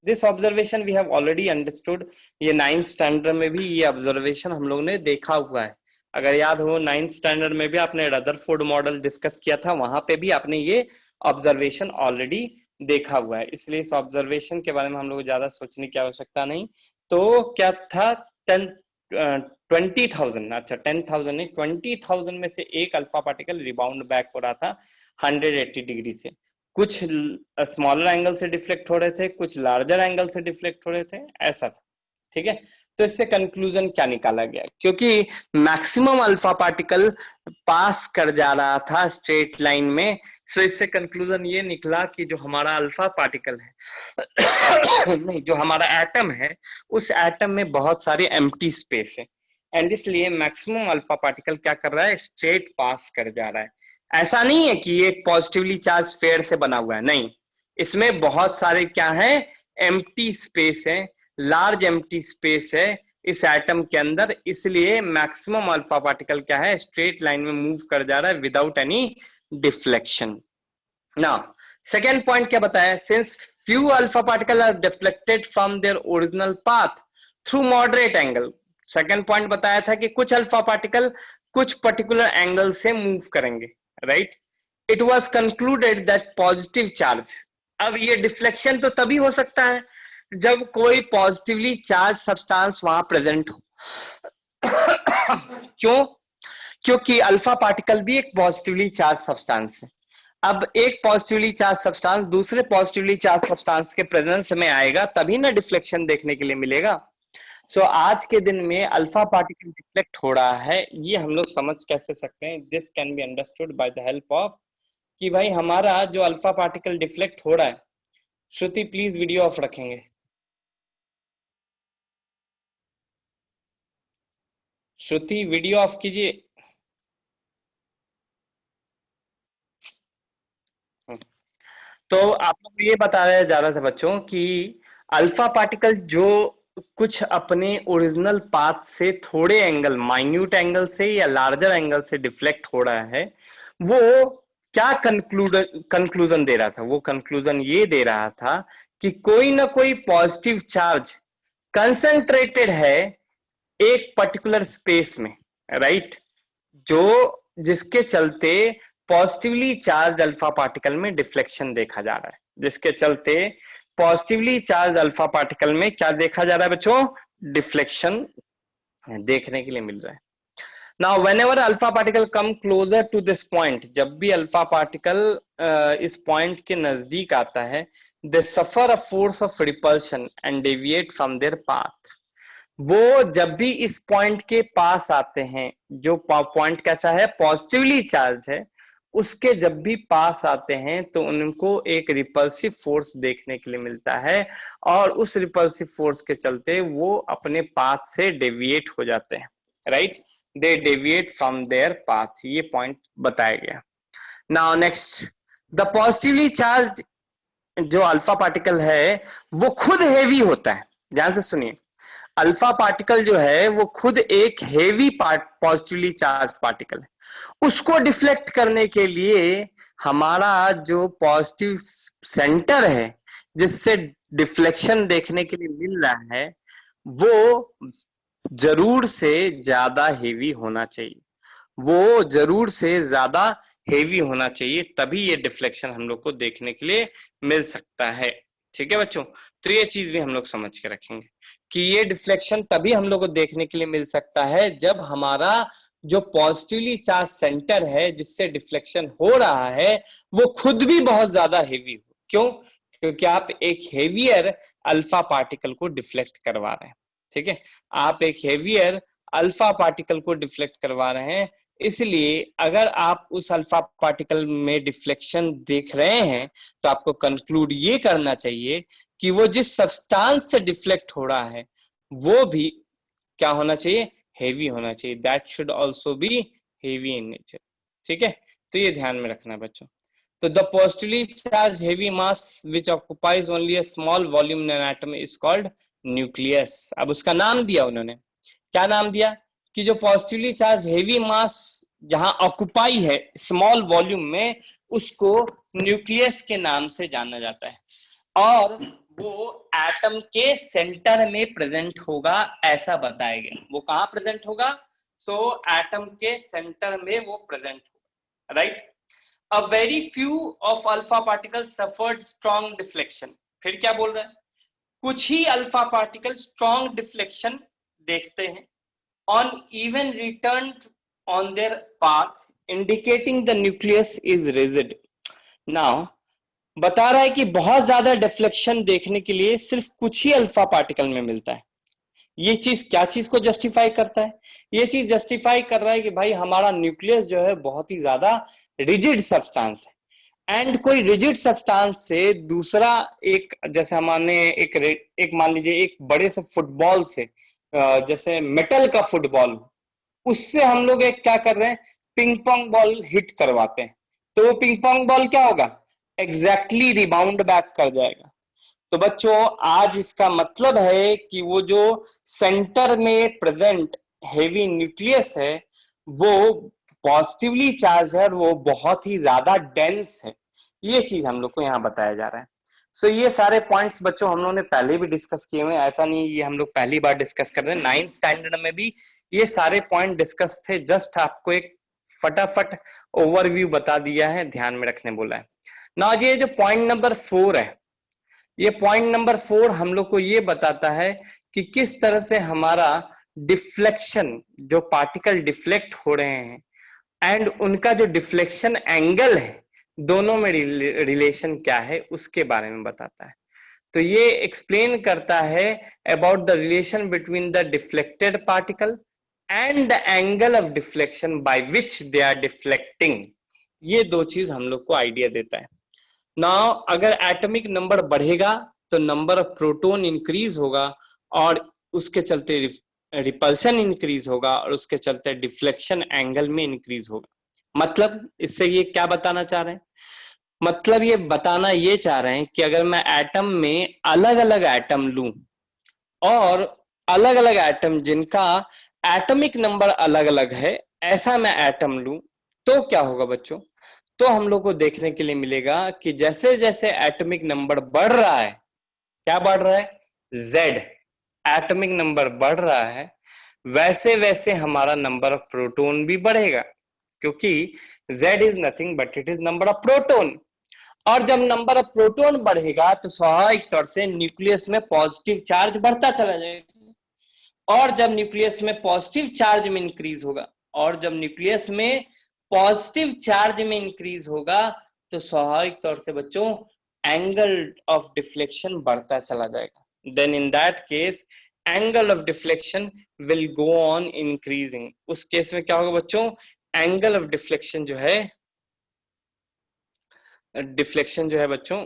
this observation we have already understood. ये 9th स्टैंडर्ड में भी ये ऑब्जर्वेशन हम लोग ने देखा हुआ है। अगर याद हो 9th स्टैंडर्ड में भी आपने रदरफोर्ड मॉडल डिस्कस किया था, वहां पे भी आपने ये ऑब्जर्वेशन ऑलरेडी देखा हुआ है, इसलिए इस ऑब्जर्वेशन के बारे में हम लोग ज्यादा सोचने की आवश्यकता नहीं। तो क्या था, 20,000, अच्छा 10,000 नहीं, 20,000 में से एक अल्फा पार्टिकल रिबाउंड बैक हो रहा था 180 डिग्री से। कुछ स्मॉलर एंगल से डिफ्लेक्ट हो रहे थे, कुछ लार्जर एंगल से डिफ्लेक्ट हो रहे थे, ऐसा था, ठीक है। तो इससे कंक्लूजन क्या निकाला गया, क्योंकि मैक्सिमम अल्फा पार्टिकल पास कर जा रहा था स्ट्रेट लाइन में, सो इससे कंक्लूजन ये निकला कि जो हमारा अल्फा पार्टिकल है नहीं, जो हमारा एटम है, उस एटम में बहुत सारे एम्प्टी स्पेस है एंड इसलिए मैक्सिमम अल्फा पार्टिकल क्या कर रहा है, स्ट्रेट पास कर जा रहा है। ऐसा नहीं है कि ये पॉजिटिवली चार्ज स्फीयर से बना हुआ है, नहीं, इसमें बहुत सारे क्या है, एम्प्टी स्पेस है, लार्ज एम्प्टी स्पेस है इस एटम के अंदर, इसलिए मैक्सिमम अल्फा पार्टिकल क्या है, स्ट्रेट लाइन में मूव कर जा रहा है without any deflection. Now second point क्या बताया, since few alpha particles are deflected from their original path through moderate angle। Second point बताया था कि कुछ अल्फा पार्टिकल कुछ पर्टिकुलर एंगल से मूव करेंगे, right. It was concluded that positive charge, अब ये डिफ्लेक्शन तो तभी हो सकता है जब कोई पॉजिटिवली चार्ज सब्सटेंस वहां प्रेजेंट हो। क्यों? क्योंकि अल्फा पार्टिकल भी एक पॉजिटिवली चार्ज सब्सटेंस है। अब एक पॉजिटिवली चार्ज सब्सटेंस दूसरे पॉजिटिवली चार्ज सब्सटेंस के प्रेजेंस में आएगा तभी ना डिफ्लेक्शन देखने के लिए मिलेगा। सो आज के दिन में अल्फा पार्टिकल डिफ्लेक्ट हो रहा है, ये हम लोग समझ कैसे सकते हैं, this can be understood by the help of कि भाई हमारा जो अल्फा पार्टिकल डिफ्लेक्ट हो रहा है, श्रुति प्लीज वीडियो ऑफ रखेंगे, श्रुति वीडियो ऑफ कीजिए। तो आप लोग ये बताया जा रहा था बच्चों कि अल्फा पार्टिकल जो कुछ अपने ओरिजिनल पाथ से थोड़े एंगल, माइन्यूट एंगल से या लार्जर एंगल से डिफ्लेक्ट हो रहा है, वो क्या कंक्लूजन दे रहा था? वो कंक्लूजन ये दे रहा था कि कोई ना कोई पॉजिटिव चार्ज कंसंट्रेटेड है एक पर्टिकुलर स्पेस में, राइट? जो जिसके चलते पॉजिटिवली चार्ज अल्फा पार्टिकल में डिफ्लेक्शन देखा जा रहा है, जिसके चलते पॉजिटिवली चार्ज अल्फा पार्टिकल में क्या देखा जा रहा है बच्चों? डिफ्लेक्शन देखने के लिए मिल रहा है। Now whenever alpha particle come closer to this point, जब भी अल्फा पार्टिकल इस पॉइंट के नजदीक आता है, they suffer a force of repulsion and deviate from their path. वो जब भी इस पॉइंट के पास आते हैं, जो पॉइंट कैसा है? पॉजिटिवली चार्ज है, उसके जब भी पास आते हैं तो उनको एक रिपल्सिव फोर्स देखने के लिए मिलता है, और उस रिपल्सिव फोर्स के चलते वो अपने पाथ से डेविएट हो जाते हैं, right? They deviate from their path, ये पॉइंट बताया गया। Now next, the positively charge जो अल्फा पार्टिकल है वो खुद हेवी होता है। ध्यान से सुनिए, अल्फा पार्टिकल जो है वो खुद एक हेवी पॉजिटिवली चार्ज पार्टिकल है। उसको डिफ्लेक्ट करने के लिए हमारा जो पॉजिटिव सेंटर है जिससे डिफ्लेक्शन देखने के लिए मिल रहा है, वो जरूर से ज्यादा हेवी होना चाहिए, वो जरूर से ज्यादा हेवी होना चाहिए, तभी ये डिफ्लेक्शन हम लोग को देखने के लिए मिल सकता है। ठीक है बच्चों, तो ये चीज भी हम लोग समझ के रखेंगे कि ये डिफ्लेक्शन तभी हम लोग को देखने के लिए मिल सकता है जब हमारा जो पॉजिटिवली चार्ज सेंटर है जिससे डिफ्लेक्शन हो रहा है वो खुद भी बहुत ज्यादा हेवी हो। क्यों? क्योंकि आप एक हेवियर अल्फा पार्टिकल को डिफ्लेक्ट करवा रहे हैं। ठीक है, आप एक हेवियर अल्फा पार्टिकल को डिफ्लेक्ट करवा रहे हैं, इसलिए अगर आप उस अल्फा पार्टिकल में डिफ्लेक्शन देख रहे हैं तो आपको कंक्लूड ये करना चाहिए कि वो जिस सब्सटेंस से डिफ्लेक्ट हो रहा है वो भी क्या होना चाहिए? हेवी होना चाहिए। That should also be heavy in nature. ठीक है, तो ये ध्यान में रखना बच्चों। तो the positively charge heavy mass which occupies only a small volume in an atom is called nucleus. अब उसका नाम दिया उन्होंने, क्या नाम दिया? कि जो पॉजिटिवली चार्ज हेवी मास जहां ऑक्युपाई है स्मॉल वॉल्यूम में, उसको न्यूक्लियस के नाम से जाना जाता है, और वो एटम के सेंटर में प्रेजेंट होगा, ऐसा बताया गया। वो कहां प्रेजेंट होगा? सो एटम के सेंटर में वो प्रेजेंट होगा, right? A very few of alpha particle suffered strong deflection. फिर क्या बोल रहा है? कुछ ही अल्फा पार्टिकल स्ट्रॉन्ग डिफ्लेक्शन देखते हैं on even returned on their path, indicating the nucleus is rigid. Now बता रहा है कि बहुत ज्यादा डिफ्लेक्शन देखने के लिए सिर्फ कुछ ही अल्फा पार्टिकल में मिलता है। ये चीज क्या चीज को जस्टिफाई करता है? ये चीज जस्टिफाई कर रहा है कि भाई हमारा न्यूक्लियस जो है बहुत ही ज्यादा रिजिड सब्सटेंस है, एंड कोई रिजिड सब्सटेंस से दूसरा एक, जैसे हमारे एक मान लीजिए एक बड़े से फुटबॉल से, जैसे मेटल का फुटबॉल, उससे हम लोग एक क्या कर रहे हैं? पिंग पोंग बॉल हिट करवाते हैं, तो वो पिंग पोंग बॉल क्या होगा? एग्जैक्टली रिबाउंड बैक कर जाएगा। तो बच्चों आज इसका मतलब है कि वो जो सेंटर में प्रेजेंट हेवी न्यूक्लियस है वो पॉजिटिवली चार्ज है और वो बहुत ही ज्यादा डेंस है। ये चीज हम लोग को यहाँ बताया जा रहा है। सो ये सारे पॉइंट्स बच्चों हम लोगों ने पहले भी डिस्कस किए हुए हैं, ऐसा नहीं ये हम लोग पहली बार डिस्कस कर रहे हैं। 9th स्टैंडर्ड में भी ये सारे पॉइंट डिस्कस थे, जस्ट आपको एक फटाफट ओवरव्यू बता दिया है, ध्यान में रखने बोला है ना। ये जो पॉइंट नंबर 4 है, ये पॉइंट नंबर 4 हम लोग को ये बताता है कि किस तरह से हमारा डिफ्लेक्शन, जो पार्टिकल डिफ्लेक्ट हो रहे हैं एंड उनका जो डिफ्लेक्शन एंगल है, दोनों में रिलेशन क्या है उसके बारे में बताता है। तो ये एक्सप्लेन करता है about the relation between the deflected particle and the angle of deflection by which they are deflecting. ये दो चीज हम लोग को आइडिया देता है। नाउ अगर एटॉमिक नंबर बढ़ेगा तो नंबर ऑफ प्रोटॉन इंक्रीज होगा, और उसके चलते रिपल्शन इंक्रीज होगा, और उसके चलते डिफ्लेक्शन एंगल में इंक्रीज होगा। मतलब इससे ये क्या बताना चाह रहे हैं? मतलब ये बताना ये चाह रहे हैं कि अगर मैं एटम में अलग अलग एटम लूं और अलग अलग एटम जिनका एटॉमिक नंबर अलग अलग है, ऐसा मैं एटम लूं, तो क्या होगा बच्चों? तो हम लोग को देखने के लिए मिलेगा कि जैसे जैसे एटॉमिक नंबर बढ़ रहा है, क्या बढ़ रहा है? जेड एटॉमिक नंबर बढ़ रहा है, वैसे वैसे हमारा नंबर ऑफ प्रोटॉन भी बढ़ेगा, क्योंकि Z is nothing but it is number of proton. और जब नंबर ऑफ प्रोटॉन बढ़ेगा तो स्वाभाविक तौर से न्यूक्लियस में पॉजिटिव चार्ज बढ़ता चला जाएगा, और जब न्यूक्लियस में पॉजिटिव चार्ज में इंक्रीज होगा, और जब न्यूक्लियस में पॉजिटिव चार्ज में इंक्रीज होगा, तो स्वाभाविक तौर से बच्चों एंगल ऑफ डिफ्लेक्शन बढ़ता चला जाएगा। Then in that case angle of deflection will go on increasing. उस केस में क्या होगा बच्चों? एंगल ऑफ डिफ्लेक्शन जो है, डिफ्लेक्शन जो है बच्चों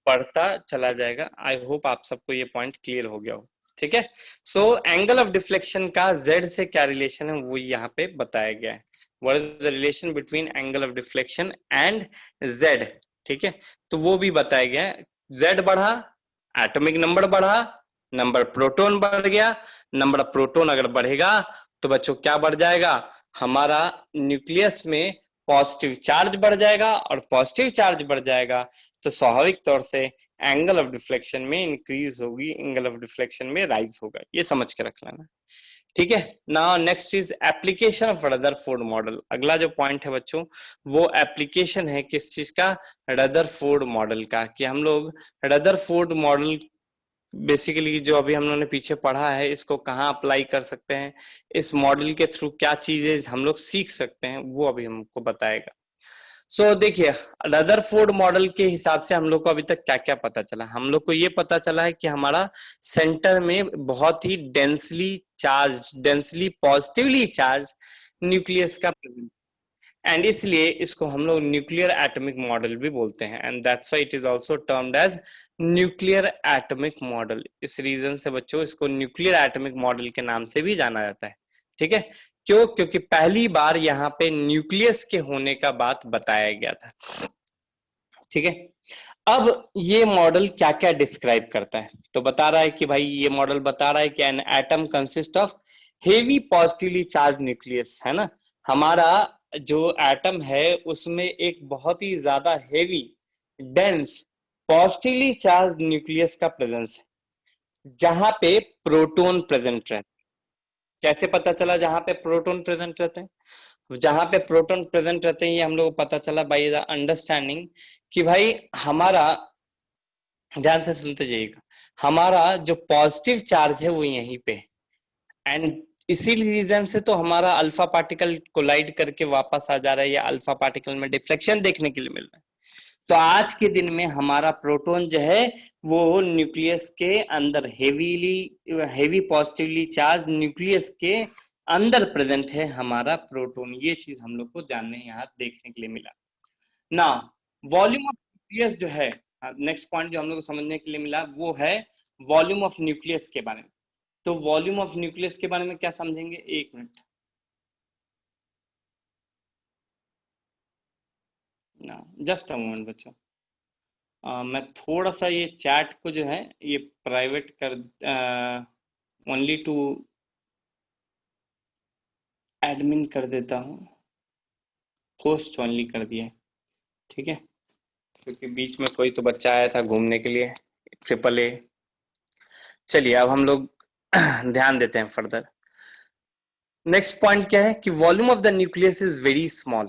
बढ़ता चला जाएगा। आई होप आप सबको ये पॉइंट क्लियर हो गया हो। ठीक है, सो एंगल ऑफ डिफ्लेक्शन का जेड से क्या रिलेशन है वो यहाँ पे बताया गया है। What is the relation between angle of deflection and Z? ठीक है, तो वो भी बताया गया है। जेड बढ़ा, एटॉमिक नंबर बढ़ा, नंबर प्रोटॉन बढ़ गया। नंबर ऑफ प्रोटॉन अगर बढ़ेगा तो बच्चों क्या बढ़ जाएगा? हमारा न्यूक्लियस में पॉजिटिव चार्ज बढ़ जाएगा, और पॉजिटिव चार्ज बढ़ जाएगा तो स्वाभाविक तौर से एंगल ऑफ डिफ्लेक्शन में इंक्रीज होगी, एंगल ऑफ डिफ्लेक्शन में राइज होगा। ये समझ के रख लेना। ठीक है, now next is application of Rutherford model. अगला जो पॉइंट है बच्चों वो एप्लीकेशन है किस चीज का? रदरफोर्ड मॉडल का। कि हम लोग रदरफोर्ड मॉडल बेसिकली जो अभी हम लोगों ने पीछे पढ़ा है इसको कहाँ अप्लाई कर सकते हैं, इस मॉडल के थ्रू क्या चीजें हम लोग सीख सकते हैं, वो अभी हमको बताएगा। सो देखिए, रदरफोर्ड मॉडल के हिसाब से हम लोग को अभी तक क्या क्या पता चला? हम लोग को ये पता चला है कि हमारा सेंटर में बहुत ही डेंसली पॉजिटिवली चार्ज न्यूक्लियस का प्रेजेंस, एंड इसलिए इसको हम लोग न्यूक्लियर एटॉमिक मॉडल भी बोलते हैं, and that's why it is also termed as nuclear atomic model. इस रीजन से बच्चों इसको न्यूक्लियर एटॉमिक मॉडल के नाम से भी जाना जाता है। ठीक है, क्यों? क्योंकि पहली बार यहाँ पे न्यूक्लियस के होने का बात बताया गया था। ठीक है, अब ये मॉडल क्या क्या डिस्क्राइब करता है? तो बता रहा है कि भाई ये मॉडल बता रहा है कि an atom consist of heavy positively charge nucleus, है ना। हमारा जो एटम है उसमें एक बहुत ही ज्यादा heavy dense positively charge nucleus का प्रेजेंस है, जहां पे प्रोटॉन प्रेजेंट रहते हैं। कैसे पता चला जहां पे प्रोटॉन प्रेजेंट रहते हैं? जहां पे प्रोटॉन प्रेजेंट रहते हैं ये हम लोग को पता चला बाय द अंडरस्टैंडिंग कि भाई हमारा, ध्यान से सुनते जाइएगा, हमारा जो पॉजिटिव चार्ज है वो यहीं पे, एंड इसी रीजन से तो हमारा अल्फा पार्टिकल कोलाइड करके वापस आ जा रहा है, या अल्फा पार्टिकल में डिफ्लेक्शन देखने के लिए मिल रहा है। तो आज के दिन में हमारा प्रोटॉन जो है वो न्यूक्लियस के अंदर हेवी पॉजिटिवली चार्ज न्यूक्लियस के अंदर प्रेजेंट है हमारा प्रोटॉन। ये चीज हम लोग को जानने यहाँ देखने के लिए मिला ना। वॉल्यूम ऑफ न्यूक्लियस जो है, नेक्स्ट पॉइंट जो हम लोग को समझने के लिए मिला वो है वॉल्यूम ऑफ न्यूक्लियस के बारे में। तो वॉल्यूम ऑफ न्यूक्लियस के बारे में क्या समझेंगे? एक मिनट ना, जस्ट अ मोमेंट बच्चों। मैं थोड़ा सा ये चैट को जो है ये प्राइवेट कर, ओनली टू एडमिन कर देता हूँ, होस्ट ओनली कर दिया है। ठीक है, क्योंकि बीच में कोई तो बच्चा आया था घूमने के लिए, ट्रिपल ए। चलिए अब हम लोग ध्यान देते हैं फर्दर। नेक्स्ट पॉइंट क्या है कि volume of the nucleus is very small,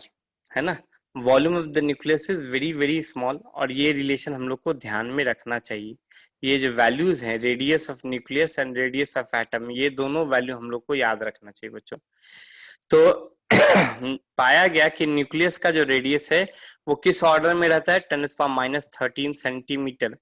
है ना। Volume of the nucleus is very very small, और ये रिलेशन हम लोग को ध्यान में रखना चाहिए। ये जो वैल्यूज हैं, radius of nucleus and radius of atom, ये दोनों वैल्यू हम लोग को याद रखना चाहिए बच्चों। तो पाया गया कि न्यूक्लियस का जो रेडियस है वो किस ऑर्डर में रहता है? 10⁻13 सेंटीमीटर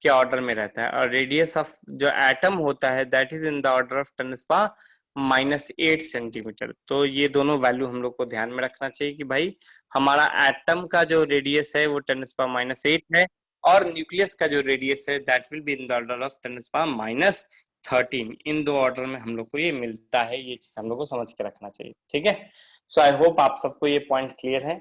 के ऑर्डर में रहता है, और रेडियस ऑफ जो एटम होता है that is in the order of 10⁻8 centimetre. तो ये दोनों वैल्यू हम लोग को ध्यान में रखना चाहिए कि भाई हमारा एटम का जो रेडियस है वो 10⁻8 है, और न्यूक्लियस का जो रेडियस है that will be in the order of 10⁻13। इन दो ऑर्डर में हम लोग को ये मिलता है, ये चीज हम लोग को समझ के रखना चाहिए। ठीक है, सो आई होप आप सबको ये पॉइंट क्लियर है।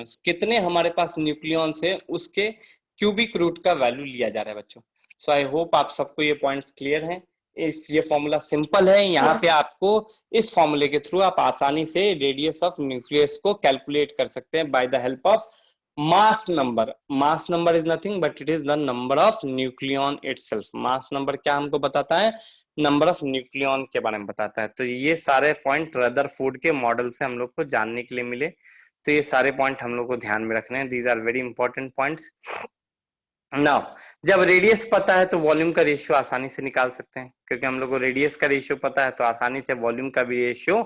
न्यूक्लियॉन्स, कितने हमारे पास न्यूक्लियॉन्स है उसके क्यूबिक रूट का वैल्यू लिया जा रहा है बच्चों। सो आई होप आप सबको ये पॉइंट्स क्लियर हैं। ये फॉर्मूला सिंपल है, यहाँ पे आपको इस फॉर्मूले के थ्रू आप आसानी से रेडियस ऑफ न्यूक्लियस को कैलकुलेट कर सकते हैं by the help of mass number. Mass number is nothing but it is the number of nucleon itself. Mass number क्या हमको बताता है, नंबर ऑफ न्यूक्लियॉन के बारे में बताता है। तो ये सारे पॉइंट रदरफोर्ड के मॉडल से हम लोग को जानने के लिए मिले, तो ये सारे पॉइंट हम लोग को ध्यान में रखने हैं। These are very important points. Now जब रेडियस पता है तो वॉल्यूम का रेशियो आसानी से निकाल सकते हैं, क्योंकि हम लोग को रेडियस का रेशियो पता है तो आसानी से वॉल्यूम का भी रेशियो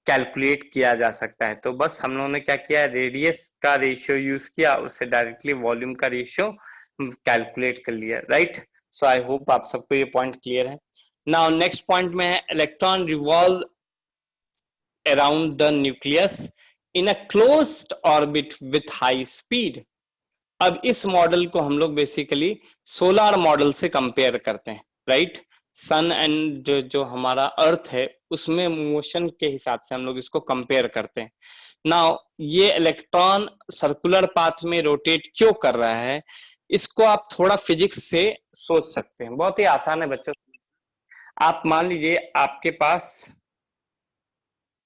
कैलकुलेट किया जा सकता है। तो बस हम लोगों ने क्या किया, रेडियस का रेशियो यूज किया, उससे डायरेक्टली वॉल्यूम का रेशियो कैलकुलेट कर लिया, राइट। सो आई होप आप सबको ये पॉइंट क्लियर है। नाउ नेक्स्ट पॉइंट में है electron revolve around the nucleus in a closed orbit with high speed. अब इस मॉडल को हम लोग बेसिकली सोलर मॉडल से कंपेयर करते हैं, राइट। सन एंड जो हमारा अर्थ है उसमें मोशन के हिसाब से हम लोग इसको कंपेयर करते हैं। नाउ ये इलेक्ट्रॉन सर्कुलर पाथ में रोटेट क्यों कर रहा है, इसको आप थोड़ा फिजिक्स से सोच सकते हैं। बहुत ही आसान है बच्चों। आप मान लीजिए आपके पास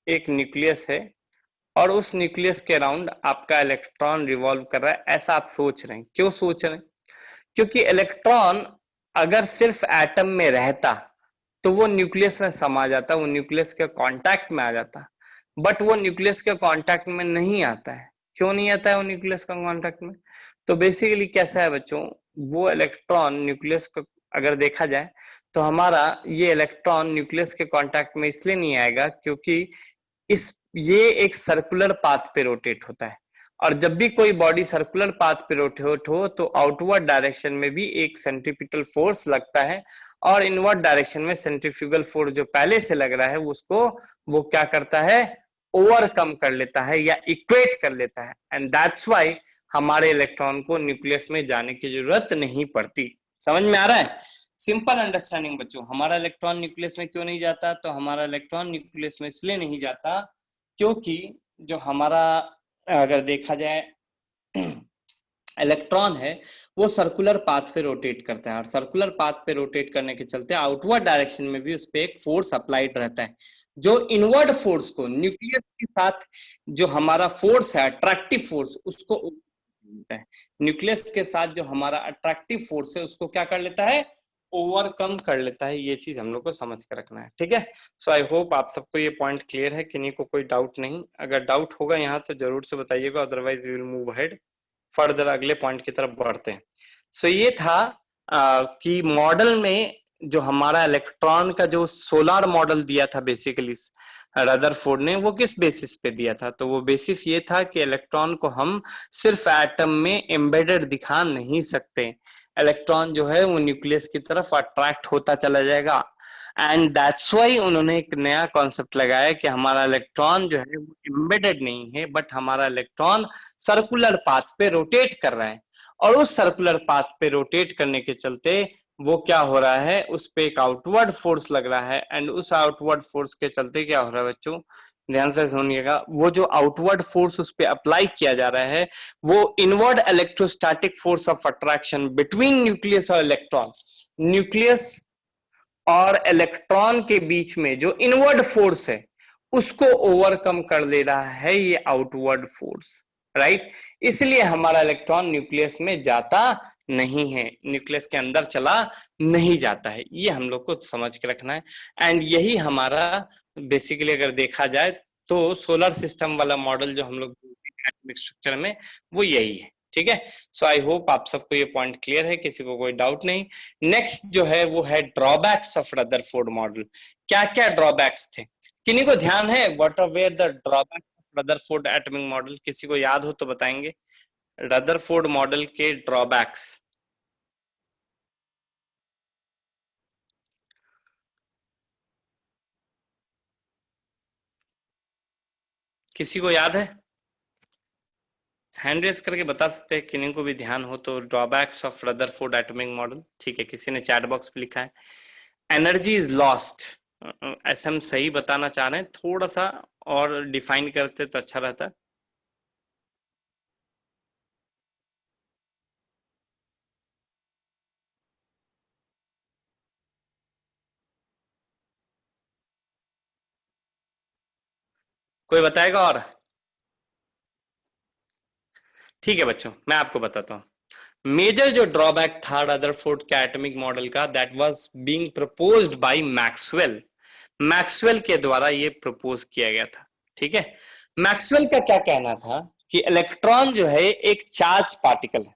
एक न्यूक्लियस है और उस न्यूक्लियस के अराउंड आपका इलेक्ट्रॉन रिवॉल्व कर रहा है, ऐसा आप सोच रहे हैं। क्यों सोच रहे हैं, क्योंकि इलेक्ट्रॉन अगर सिर्फ एटम में रहता तो वो न्यूक्लियस में समा जाता, वो न्यूक्लियस के कांटेक्ट में आ जाता, बट वो न्यूक्लियस के कांटेक्ट में नहीं आता है। क्यों नहीं आता है वो न्यूक्लियस का कांटेक्ट में, तो बेसिकली कैसा है बच्चों, वो इलेक्ट्रॉन न्यूक्लियस को अगर देखा जाए तो हमारा ये इलेक्ट्रॉन न्यूक्लियस के कांटेक्ट में इसलिए नहीं आएगा क्योंकि ये एक सर्कुलर पाथ पे रोटेट होता है, और जब भी कोई बॉडी सर्कुलर पाथ पे रोटेट हो तो आउटवर्ड डायरेक्शन में भी एक सेंट्रीपिटल फोर्स लगता है, और इनवर्ड डायरेक्शन में सेंट्रीफ्यूगल फोर्स जो पहले से लग रहा है उसको वो क्या करता है, ओवरकम कर लेता है या इक्वेट कर लेता है। एंड दैट्स व्हाई हमारे इलेक्ट्रॉन को न्यूक्लियस में जाने की जरूरत नहीं पड़ती। समझ में आ रहा है, सिंपल अंडरस्टैंडिंग बच्चों। हमारा इलेक्ट्रॉन न्यूक्लियस में क्यों नहीं जाता, तो हमारा इलेक्ट्रॉन न्यूक्लियस में इसलिए नहीं जाता क्योंकि जो हमारा अगर देखा जाए इलेक्ट्रॉन है वो सर्कुलर पाथ पे रोटेट करता है, और सर्कुलर पाथ पे रोटेट करने के चलते आउटवर्ड डायरेक्शन में भी उस पर एक फोर्स अप्लाइड रहता है, जो इनवर्ड फोर्स को न्यूक्लियस के साथ जो हमारा फोर्स है अट्रैक्टिव फोर्स उसको है, न्यूक्लियस के साथ जो हमारा अट्रैक्टिव फोर्स है उसको क्या कर लेता है, ओवरकम कर लेता है। ये चीज हम लोग को समझ कर रखना है, ठीक है। सो आई होप आप सबको ये पॉइंट क्लियर है, किन्हीं को कोई डाउट नहीं। अगर डाउट होगा यहाँ तो जरूर से बताइएगा, otherwise we will move ahead further, अगले पॉइंट की तरफ बढ़ते हैं। सो ये था कि मॉडल में जो हमारा इलेक्ट्रॉन का जो सोलर मॉडल दिया था बेसिकली रदरफोर्ड ने, वो किस बेसिस पे दिया था, तो वो बेसिस ये था कि इलेक्ट्रॉन को हम सिर्फ एटम में एम्बेडेड दिखा नहीं सकते, इलेक्ट्रॉन जो है वो न्यूक्लियस की तरफ अट्रैक्ट होता चला जाएगा। एंड दैट्स वाई उन्होंने एक नया कॉन्सेप्ट लगाया कि हमारा इलेक्ट्रॉन जो है वो एम्बेडेड नहीं है, बट हमारा इलेक्ट्रॉन सर्कुलर पाथ पे रोटेट कर रहा है, और उस सर्कुलर पाथ पे रोटेट करने के चलते वो क्या हो रहा है, उस पे एक आउटवर्ड फोर्स लग रहा है, एंड उस आउटवर्ड फोर्स के चलते क्या हो रहा है बच्चों, ध्यान से सुनिएगा, वो जो आउटवर्ड फोर्स उस पर अप्लाई किया जा रहा है वो inward electrostatic force of attraction between nucleus और इलेक्ट्रॉन, न्यूक्लियस और इलेक्ट्रॉन के बीच में जो इनवर्ड फोर्स है उसको ओवरकम कर दे रहा है ये आउटवर्ड फोर्स, राइट। इसलिए हमारा इलेक्ट्रॉन न्यूक्लियस में जाता नहीं है, न्यूक्लियस के अंदर चला नहीं जाता है, ये हम लोग को समझ के रखना है। एंड यही हमारा बेसिकली अगर देखा जाए तो सोलर सिस्टम वाला मॉडल जो हम लोग एटॉमिक स्ट्रक्चर में, वो यही है, ठीक है। सो आई होप आप सबको ये पॉइंट क्लियर है, किसी को कोई डाउट नहीं। नेक्स्ट जो है वो है ड्रॉबैक्स ऑफ रदरफोर्ड मॉडल। क्या क्या ड्रॉबैक्स थे, किन्हीं को ध्यान है? What are were the drawbacks of Rutherford atomic model, किसी को याद हो तो बताएंगे। रदरफोर्ड मॉडल के ड्रॉबैक्स किसी को याद है? हैंड रेस करके बता सकते हैं, किन्हीं को भी ध्यान हो तो। Drawbacks of Rutherford atomic model, ठीक है, किसी ने चैट बॉक्स पे लिखा है। एनर्जी इज लॉस्ट, ऐसा हम सही बताना चाह रहे हैं, थोड़ा सा और डिफाइन करते तो अच्छा रहता। कोई बताएगा? और ठीक है बच्चों, मैं आपको बताता हूं। मेजर जो ड्रॉबैक था रदरफोर्ड के एटॉमिक मॉडल का, that was being proposed by Maxwell. Maxwell के द्वारा ये प्रपोज किया गया था, ठीक है। मैक्सवेल का क्या कहना था कि इलेक्ट्रॉन जो है एक चार्ज पार्टिकल है।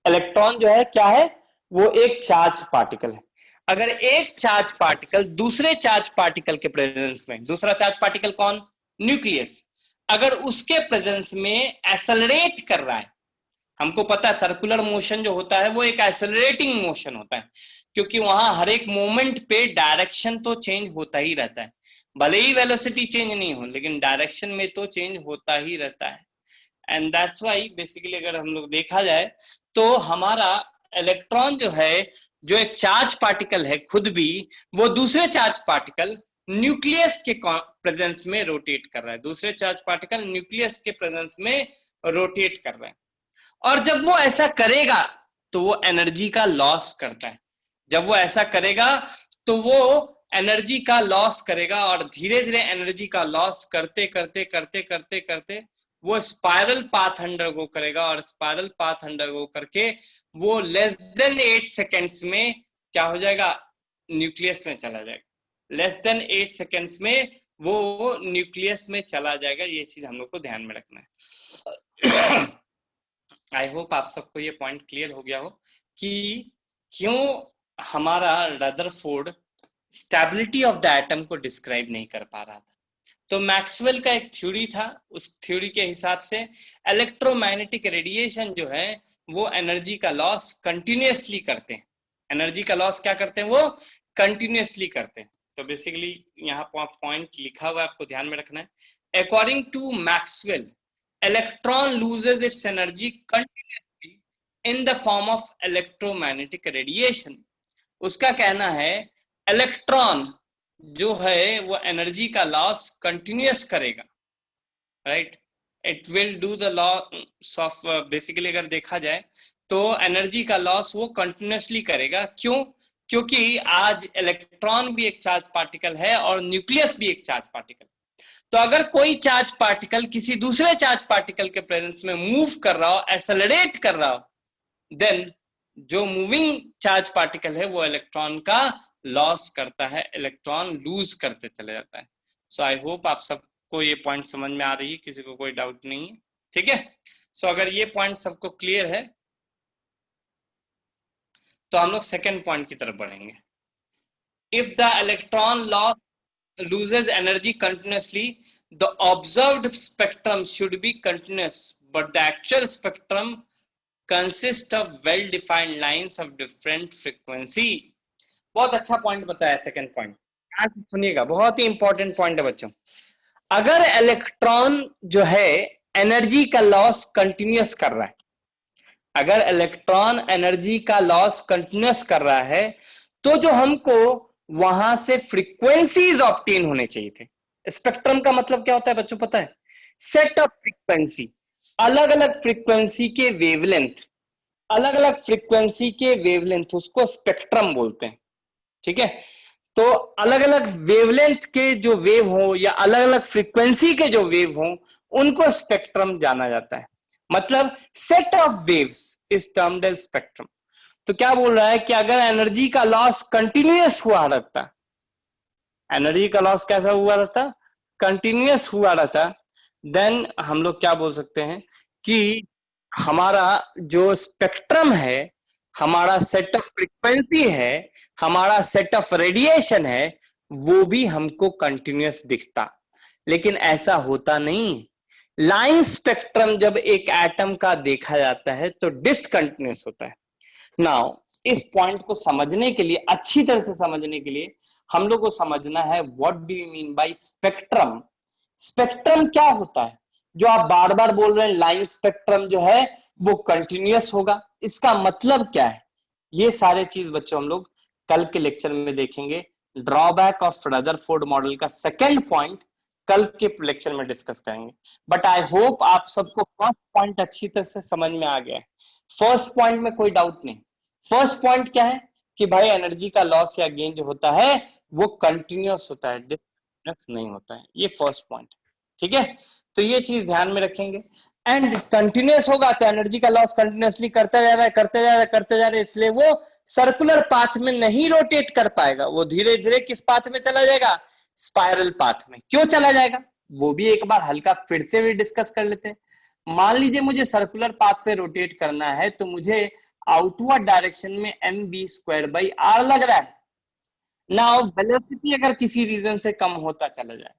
इलेक्ट्रॉन जो है क्या है? वो एक चार्ज पार्टिकल है। अगर एक चार्ज पार्टिकल दूसरे चार्ज पार्टिकल के प्रेजेंस में, दूसरा चार्ज पार्टिकल कौन? न्यूक्लियस, अगर उसके प्रेजेंस में एक्सेलरेट कर रहा है, हमको पता है सर्कुलर मोशन जो होता है वो एक एक्सेलरेटिंग मोशन होता है, क्योंकि वहां हर एक मोमेंट पे डायरेक्शन तो चेंज होता ही रहता है, भले ही वेलोसिटी चेंज नहीं हो लेकिन डायरेक्शन में तो चेंज होता ही रहता है। एंड दैट्स व्हाई बेसिकली अगर हम लोग देखा जाए तो हमारा इलेक्ट्रॉन जो है, जो एक चार्ज पार्टिकल है खुद भी, वो दूसरे चार्ज पार्टिकल न्यूक्लियस के प्रेजेंस में रोटेट कर रहा है, दूसरे चार्ज पार्टिकल न्यूक्लियस के प्रेजेंस में रोटेट कर रहा है। और जब वो ऐसा करेगा तो वो एनर्जी का लॉस करता है, जब वो ऐसा करेगा तो वो एनर्जी का लॉस करेगा, और धीरे धीरे एनर्जी का लॉस करते करते करते करते करते वो स्पाइरल पाथ अंडरगो करेगा, और स्पाइरल पाथ अंडरगो करके वो लेस देन 8 सेकेंड्स में क्या हो जाएगा? न्यूक्लियस में चला जाएगा। लेस देन 8 सेकेंड्स में वो न्यूक्लियस में चला जाएगा, ये चीज हम लोग को ध्यान में रखना है। आई होप आप सबको ये पॉइंट क्लियर हो गया हो कि क्यों हमारा Rutherford stability of the atom को डिस्क्राइब नहीं कर पा रहा था। तो मैक्सवेल का एक थ्योरी था, उस थ्योरी के हिसाब से इलेक्ट्रोमैग्नेटिक रेडिएशन जो है वो एनर्जी का लॉस कंटिन्यूअसली करते हैं। एनर्जी का लॉस क्या करते हैं? वो कंटिन्यूअसली करते हैं। तो बेसिकली यहाँ पॉइंट लिखा हुआ है, आपको ध्यान में रखना है। According to Maxwell, electron loses its energy continuously in the form of electromagnetic radiation। उसका कहना है इलेक्ट्रॉन जो है वो एनर्जी का लॉस कंटिन्यूअस करेगा, right. It will do the loss of, basically अगर देखा जाए तो एनर्जी का लॉस वो कंटिन्यूअसली करेगा। क्यों? क्योंकि आज इलेक्ट्रॉन भी एक चार्ज पार्टिकल है और न्यूक्लियस भी एक चार्ज पार्टिकल। तो अगर कोई चार्ज पार्टिकल किसी दूसरे चार्ज पार्टिकल के प्रेजेंस में मूव कर रहा हो, एक्सेलरेट कर रहा हो, देन जो मूविंग चार्ज पार्टिकल है वो इलेक्ट्रॉन का लॉस करता है, इलेक्ट्रॉन लूज करते चले जाता है। सो आई होप आप सबको ये पॉइंट समझ में आ रही है, किसी को कोई डाउट नहीं है, ठीक है। सो अगर ये पॉइंट सबको क्लियर है तो हम लोग सेकेंड पॉइंट की तरफ बढ़ेंगे। If the electron loss loses energy continuously, the observed spectrum should be continuous, but the actual spectrum consists of well-defined lines of different frequency। बहुत अच्छा पॉइंट बताया सेकंड पॉइंट, आज सुनिएगा, बहुत ही इंपॉर्टेंट पॉइंट है बच्चों। अगर इलेक्ट्रॉन जो है एनर्जी का लॉस कंटिन्यूअस कर रहा है, अगर इलेक्ट्रॉन एनर्जी का लॉस कंटिन्यूअस कर रहा है तो जो हमको वहां से फ्रीक्वेंसीज ऑब्टेन होने चाहिए थे, स्पेक्ट्रम का मतलब क्या होता है बच्चों पता है? सेट ऑफ फ्रीक्वेंसी, अलग अलग फ्रीक्वेंसी के वेवलेंथ, अलग अलग फ्रीक्वेंसी के वेवलेंथ उसको स्पेक्ट्रम बोलते हैं। ठीक है, तो अलग अलग वेवलेंथ के जो वेव हो या अलग अलग फ्रीक्वेंसी के जो वेव हो उनको स्पेक्ट्रम जाना जाता है। मतलब set of waves is termed as spectrum. तो क्या बोल रहा है कि अगर एनर्जी का लॉस कंटिन्यूअस हुआ रहता, एनर्जी का लॉस कैसा हुआ रहता, कंटिन्यूअस हुआ रहता, देन हम लोग क्या बोल सकते हैं कि हमारा जो स्पेक्ट्रम है, हमारा सेट ऑफ फ्रीक्वेंसी है, हमारा सेट ऑफ रेडिएशन है, वो भी हमको कंटिन्यूअस दिखता। लेकिन ऐसा होता नहीं। लाइन स्पेक्ट्रम जब एक एटम का देखा जाता है तो डिसकंटिन्यूअस होता है। नाउ इस पॉइंट को समझने के लिए, अच्छी तरह से समझने के लिए हम लोग को समझना है what do you mean by spectrum. Spectrum क्या होता है? जो आप बार बार बोल रहे हैं लाइन स्पेक्ट्रम जो है वो कंटिन्यूअस होगा, इसका मतलब क्या है? ये सारे चीज बच्चों हम लोग कल के लेक्चर में देखेंगे। ड्रॉबैक ऑफ रदरफोर्ड मॉडल का सेकेंड पॉइंट कल के लेक्चर में डिस्कस करेंगे। बट आई होप आप सबको फर्स्ट पॉइंट अच्छी तरह से समझ में आ गया है। फर्स्ट पॉइंट में कोई डाउट नहीं। फर्स्ट पॉइंट क्या है कि भाई एनर्जी का लॉस या गेन जो होता है वो कंटिन्यूअस होता है, डिस्कंटिन्यूअस नहीं होता है। ये फर्स्ट पॉइंट। ठीक है, तो ये चीज ध्यान में रखेंगे। एंड कंटिन्यूअस होगा तो एनर्जी का लॉस कंटिन्यूअसली करता जा रहा है, करते जा रहा है, करते जा रहा है, इसलिए वो सर्कुलर पाथ में नहीं रोटेट कर पाएगा। वो धीरे धीरे किस पाथ में चला जाएगा? स्पाइरल पाथ में। क्यों चला जाएगा वो भी एक बार हल्का फिर से भी डिस्कस कर लेते हैं। मान लीजिए मुझे सर्कुलर पाथ पे रोटेट करना है तो मुझे आउटवर्ड डायरेक्शन में mv² लग रहा है। नाउ वेलोसिटी अगर किसी रीजन से कम होता चला जाए,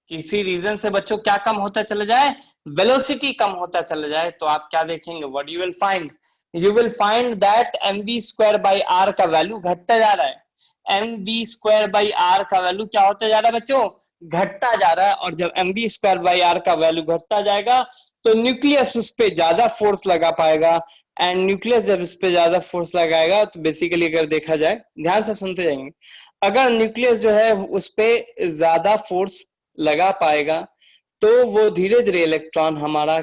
किसी रीजन से बच्चों क्या कम होता चला जाए? वेलोसिटी कम होता चला जाए, तो आप क्या देखेंगे? What you will find? You will find that mv²r का वैल्यू घटता जा रहा है। mv²r का वैल्यू क्या होता जा रहा है बच्चों? घटता जा रहा है। और जब mv²r का वैल्यू घटता जाएगा तो न्यूक्लियस उस पर ज्यादा फोर्स लगा पाएगा। एंड न्यूक्लियस जब इस पे ज्यादा फोर्स लगाएगा तो बेसिकली अगर देखा जाए, ध्यान से सुनते जाएंगे, अगर न्यूक्लियस जो है उस पे ज्यादा फोर्स लगा पाएगा तो वो धीरे धीरे इलेक्ट्रॉन हमारा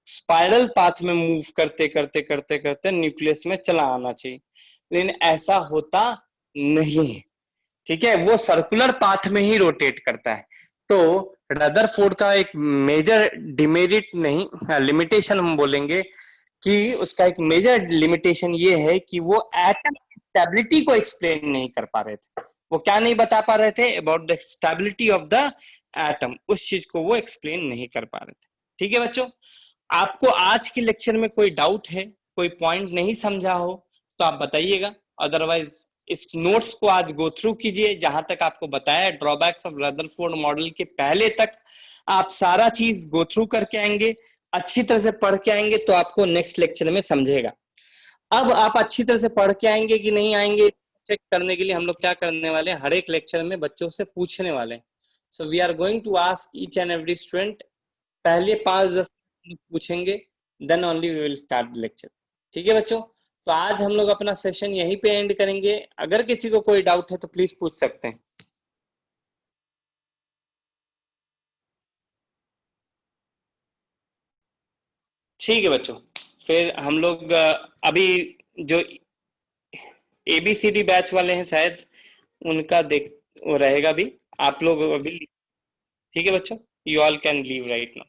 स्पाइरल पाथ में मूव करते करते करते करते न्यूक्लियस में चला आना चाहिए, लेकिन ऐसा होता नहीं है। ठीक है, वो सर्कुलर पाथ में ही रोटेट करता है। तो रदरफोर्ड का एक मेजर डिमेरिट नहीं, लिमिटेशन हम बोलेंगे कि उसका एक मेजर लिमिटेशन ये है कि वो एटम की स्टेबिलिटी को एक्सप्लेन नहीं कर पा रहे थे। वो क्या नहीं बता पा रहे थे? About the stability of the atom, उस चीज को वो एक्सप्लेन नहीं कर पा रहे थे। ठीक है बच्चों, आपको आज के लेक्चर में कोई डाउट है, कोई पॉइंट नहीं समझा हो तो आप बताइएगा। अदरवाइज इस नोट्स को आज गो थ्रू कीजिए। जहां तक आपको बताया ड्रॉबैक्स ऑफ रदरफोर्ड मॉडल के पहले तक आप सारा चीज गो थ्रू करके आएंगे, अच्छी तरह से पढ़ के आएंगे तो आपको नेक्स्ट लेक्चर में समझेगा। अब आप अच्छी तरह से पढ़ के आएंगे कि नहीं आएंगे चेक करने के लिए हम लोग क्या करने वाले हैं, हर एक लेक्चर में बच्चों से पूछने वाले हैं। So we are going to ask each and every student, पहले 5-10 पूछेंगे, then only we will start the lecture. ठीक है बच्चों, तो आज हम लोग अपना सेशन यहीं पे एंड करेंगे। अगर किसी को कोई डाउट है तो प्लीज पूछ सकते हैं। ठीक है बच्चों, फिर हम लोग अभी जो एबीसीडी बैच वाले हैं शायद उनका देख वो रहेगा भी, आप लोग अभी। ठीक है बच्चों, you all can leave right now.